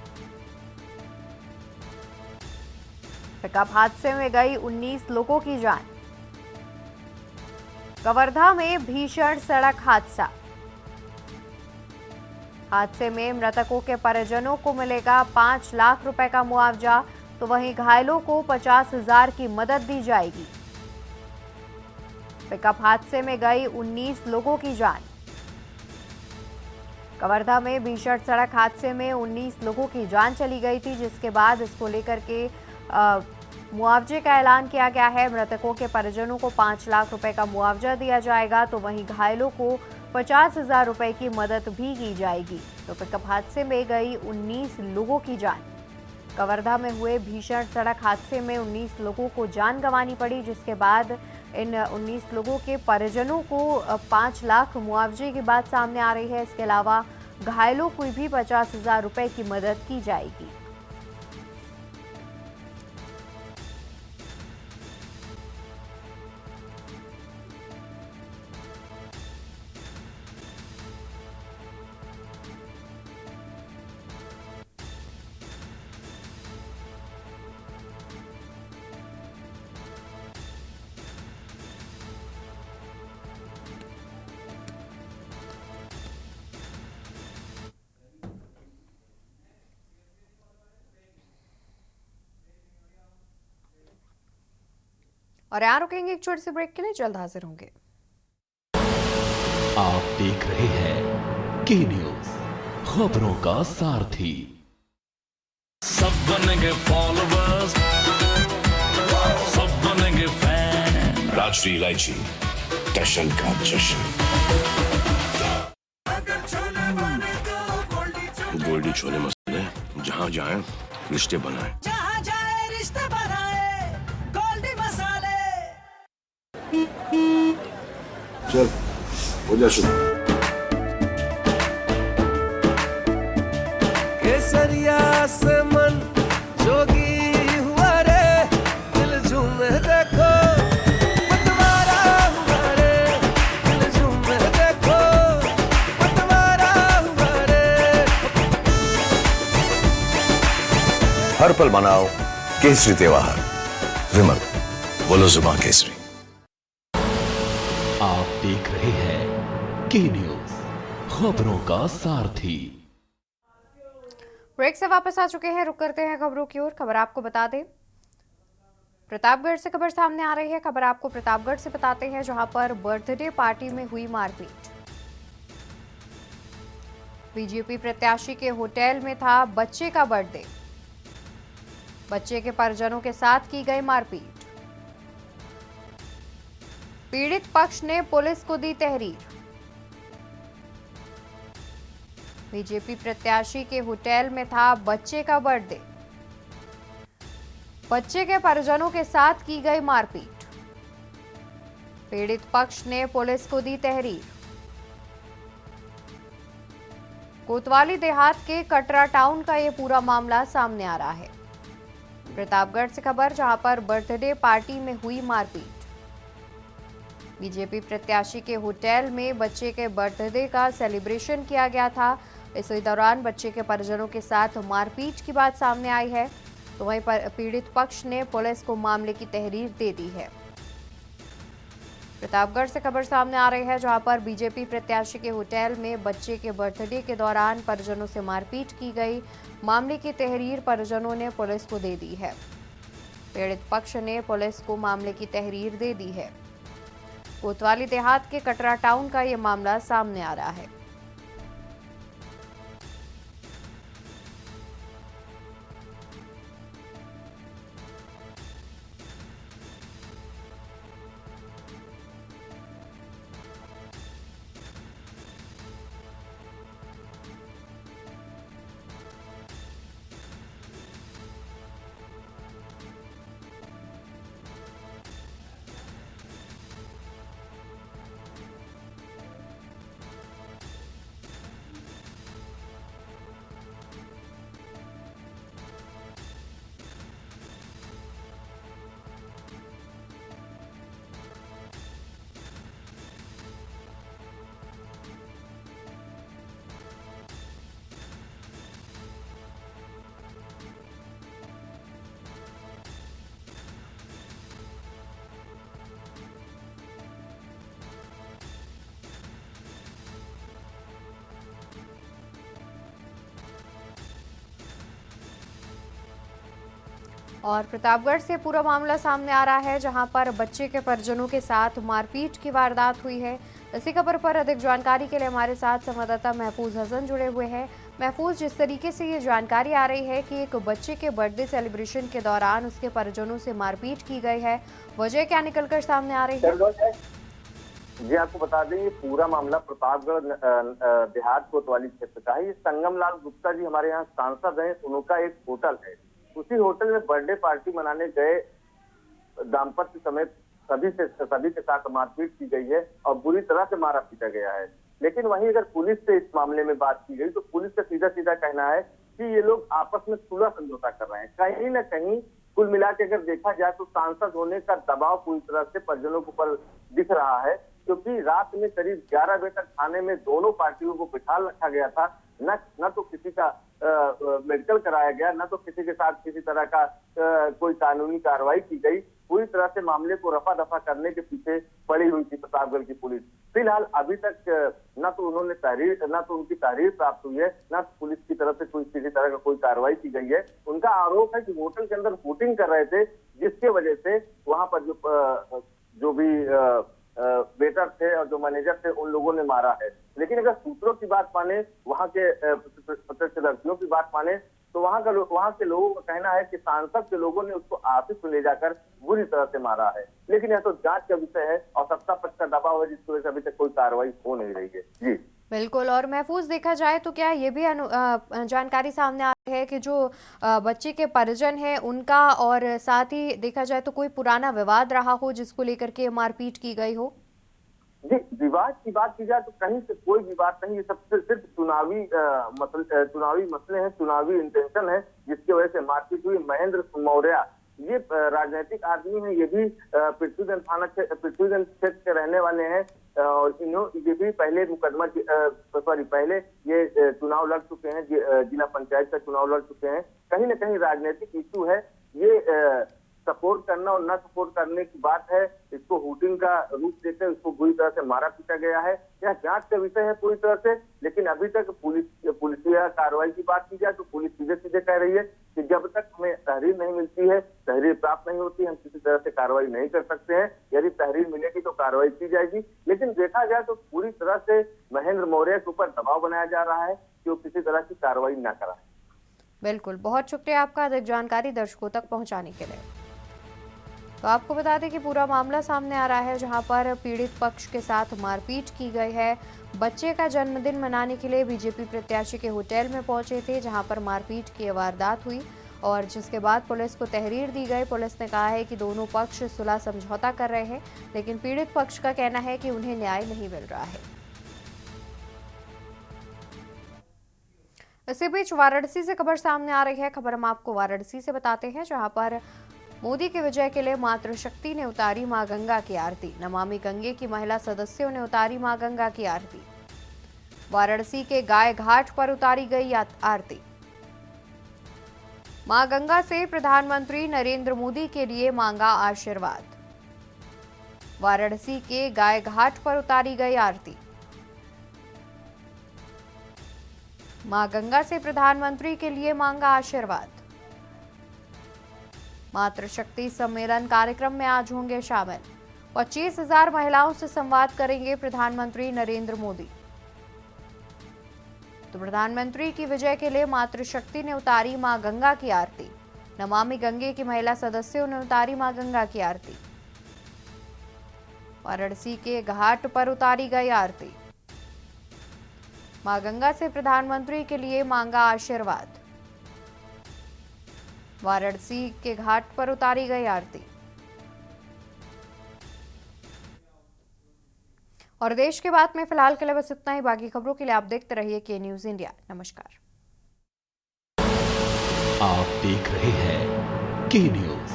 पिकअप हादसे में गई 19 लोगों की जान। कवर्धा में भीषण सड़क हादसा। हादसे में मृतकों के परिजनों को मिलेगा 5 लाख रुपए का मुआवजा, तो वहीं घायलों को 50,000 की मदद दी जाएगी। पिकअप हादसे में गई 19 लोगों की जान। कवर्धा में भीषण सड़क हादसे में 19 लोगों की जान चली गई थी, जिसके बाद इसको लेकर के मुआवजे का ऐलान किया गया है। मृतकों के परिजनों को 5 लाख रुपए का मुआवजा दिया जाएगा, तो वहीं घायलों को 50,000 रुपए की मदद भी की जाएगी। तो पिकअप हादसे में गई 19 लोगों की जान। कवर्धा में हुए भीषण सड़क हादसे में 19 लोगों को जान गंवानी पड़ी, जिसके बाद इन 19 लोगों के परिजनों को 5 लाख मुआवजे की बात सामने आ रही है। इसके अलावा घायलों को भी 50,000 रुपए की मदद की जाएगी। और यहाँ रुकेंगे एक छोटे से ब्रेक के लिए, जल्द हाजिर होंगे। आप देख रहे हैं के न्यूज, खबरों का सारथी। सब बनेंगे फॉलोवर्स, सब बनेंगे फैन। राजश्री इलायची, दर्शन का जश्न। गोल्डी छोले मसाले, जहाँ जाए रिश्ते बनाए। जहाँ जाए रिश्ते बनाए, गोल्डी मसाले। चल हो जा शुरू। केसरिया से मन जोगी हुआ रे, दिल झूमे देखो पतवारा हुआ रे, दिल झूमे देखो पतवारा हुआ रे। हर पल मनाओ केसरी त्योहार। विमल, बोलो जुबान केसरी। आप देख रहे हैं के न्यूज, खबरों का सारथी। ब्रेक से वापस आ चुके हैं, रुक करते हैं खबरों की ओर। खबर आपको बता दें, प्रतापगढ़ से खबर सामने आ रही है। खबर आपको प्रतापगढ़ से बताते हैं, जहां पर बर्थडे पार्टी में हुई मारपीट। बीजेपी प्रत्याशी के होटल में था बच्चे का बर्थडे, बच्चे के परिजनों के साथ की गई मारपीट। पीड़ित पक्ष ने पुलिस को दी तहरीर। बीजेपी प्रत्याशी के होटल में था बच्चे का बर्थडे, बच्चे के परिजनों के साथ की गई मारपीट। पीड़ित पक्ष ने पुलिस को दी तहरीर। कोतवाली देहात के कटरा टाउन का यह पूरा मामला सामने आ रहा है। प्रतापगढ़ से खबर, जहां पर बर्थडे पार्टी में हुई मारपीट। बीजेपी प्रत्याशी के होटल में बच्चे के बर्थडे का सेलिब्रेशन किया गया था। इसी दौरान बच्चे के परिजनों के साथ मारपीट की बात सामने आई है, तो वहीं पर पीड़ित पक्ष ने पुलिस को मामले की तहरीर दे दी है। प्रतापगढ़ से खबर सामने आ रही है, जहां पर बीजेपी प्रत्याशी के होटल में बच्चे के बर्थडे के दौरान परिजनों से मारपीट की गई। मामले की तहरीर परिजनों ने पुलिस को दे दी है। पीड़ित पक्ष ने पुलिस को मामले की तहरीर दे दी है। कोतवाली देहात के कटरा टाउन का यह मामला सामने आ रहा है। और प्रतापगढ़ से पूरा मामला सामने आ रहा है, जहां पर बच्चे के परिजनों के साथ मारपीट की वारदात हुई है। इसी खबर पर अधिक जानकारी के लिए हमारे साथ संवाददाता महफूज हसन जुड़े हुए हैं। महफूज, जिस तरीके से ये जानकारी आ रही है कि एक बच्चे के बर्थडे सेलिब्रेशन के दौरान उसके परिजनों से मारपीट की गई है, वजह क्या निकलकर सामने आ रही है? जी, आपको बता दें, ये पूरा मामला प्रतापगढ़ देहात कोतवाली क्षेत्र का है। ये संगम लाल गुप्ता जी हमारे यहाँ सांसद हैं, उनका एक होटल है। उसी होटल में बर्थडे पार्टी मनाने गए दाम्पत्य समेत सभी के साथ मारपीट की गई है और बुरी तरह से मारा पीटा गया है। लेकिन वहीं अगर पुलिस से इस मामले में बात की गई तो पुलिस का सीधा सीधा कहना है कि ये लोग आपस में सुलह समझौता कर रहे हैं। कहीं न कहीं कुल मिला के अगर देखा जाए तो सांसद होने का दबाव पूरी तरह से परिजनों के ऊपर दिख रहा है, क्योंकि रात में करीब 11 बजे तक थाने में दोनों पार्टियों को बिठा रखा गया था। न तो किसी का मेडिकल कराया गया, न तो किसी के साथ किसी तरह का कोई कानूनी कार्रवाई की गई। पूरी तरह से मामले को रफा दफा करने के पीछे पड़ी हुई थी प्रतापगढ़ की पुलिस। फिलहाल अभी तक न तो उनकी तहरीर प्राप्त हुई है, न तो पुलिस की तरफ से किसी तरह का कोई कार्रवाई की गई है। उनका आरोप है कि होटल के अंदर वोटिंग कर रहे थे, जिसके वजह से वहां पर जो भी वेटर थे और जो मैनेजर थे उन लोगों ने मारा है। लेकिन अगर सूत्रों की बात माने, वहाँ के प्रत्यक्षदर्शियों की बात माने, तो वहाँ के लोगों का कहना है कि सांसद के लोगों ने उसको ऑफिस में ले जाकर बुरी तरह से मारा है। लेकिन यह तो जांच का विषय है और सत्ता पक्ष का दबाव है, जिसकी वजह से अभी तक कोई कार्रवाई हो नहीं रही है। जी बिल्कुल। और महफूज, देखा जाए तो क्या ये भी जानकारी सामने आ रही है कि जो बच्चे के परिजन हैं उनका और साथ ही देखा जाए तो कोई पुराना विवाद रहा हो जिसको लेकर के मारपीट की गई हो? जी, विवाद की बात की जाए तो कहीं से कोई विवाद नहीं, ये सब सिर्फ चुनावी मसले हैं, चुनावी इंटेंशन है, जिसकी वजह से मारपीट हुई। महेंद्र मौर्य ये राजनीतिक आदमी है, ये भी पृथ्वीगंज क्षेत्र के रहने वाले हैं और ये भी पहले पहले ये चुनाव लड़ चुके हैं, जिला पंचायत का चुनाव लड़ चुके हैं। कहीं ना कहीं राजनीतिक इशू है ये। सपोर्ट करना और न सपोर्ट करने की बात है, इसको हुटिंग का रूप देकर इसको बुरी तरह से मारा पीटा गया है। यह जांच का विषय है पूरी तरह से। लेकिन अभी तक पुलिसिया कार्रवाई की बात की जाए तो पुलिस सीधे सीधे कह रही है कि जब तक हमें तहरीर नहीं मिलती है, तहरीर प्राप्त नहीं होती, हम किसी तरह से कार्रवाई नहीं कर सकते हैं। यदि तहरीर मिलेगी तो कार्रवाई की जाएगी। लेकिन देखा जाए तो पूरी तरह से महेंद्र मौर्य के ऊपर दबाव बनाया जा रहा है कि वो किसी तरह की कार्रवाई न कराए। बिल्कुल, बहुत शुक्रिया आपका अधिक जानकारी दर्शकों तक पहुंचाने के लिए। तो आपको बता दें कि पूरा मामला सामने आ रहा है जहां पर पीड़ित पक्ष के साथ मारपीट की गई है। बच्चे का जन्मदिन मनाने के लिए बीजेपी प्रत्याशी के होटल में पहुंचे थे, जहां पर मारपीट की वारदात हुई और जिसके बाद पुलिस को तहरीर दी गई। पुलिस ने कहा है कि दोनों पक्ष सुलह समझौता कर रहे हैं, लेकिन पीड़ित पक्ष का कहना है कि उन्हें न्याय नहीं मिल रहा है। इसी बीच वाराणसी से खबर सामने आ रही है। खबर हम आपको वाराणसी से बताते हैं, जहां पर मोदी के विजय के लिए मातृशक्ति ने उतारी मां गंगा की आरती। नमामि गंगे की महिला सदस्यों ने उतारी मां गंगा की आरती। वाराणसी के गाय घाट पर उतारी गई आरती। मां गंगा से प्रधानमंत्री नरेंद्र मोदी के लिए मांगा आशीर्वाद। वाराणसी के गाय घाट पर उतारी गई आरती। मां गंगा से प्रधानमंत्री के लिए मांगा आशीर्वाद। मातृशक्ति सम्मेलन कार्यक्रम में आज होंगे शामिल। 25,000 महिलाओं से संवाद करेंगे प्रधानमंत्री नरेंद्र मोदी। तो प्रधानमंत्री की विजय के लिए मातृशक्ति ने उतारी मां गंगा की आरती। नमामि गंगे की महिला सदस्यों ने उतारी मां गंगा की आरती। वाराणसी के घाट पर उतारी गई आरती। मां गंगा से प्रधानमंत्री के लिए मांगा आशीर्वाद। वाराणसी के घाट पर उतारी गई आरती। और देश के बाद में फिलहाल के लिए बस इतना ही। बाकी खबरों के लिए आप देखते रहिए के न्यूज इंडिया। नमस्कार। आप देख रहे हैं के न्यूज,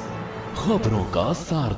खबरों का सार।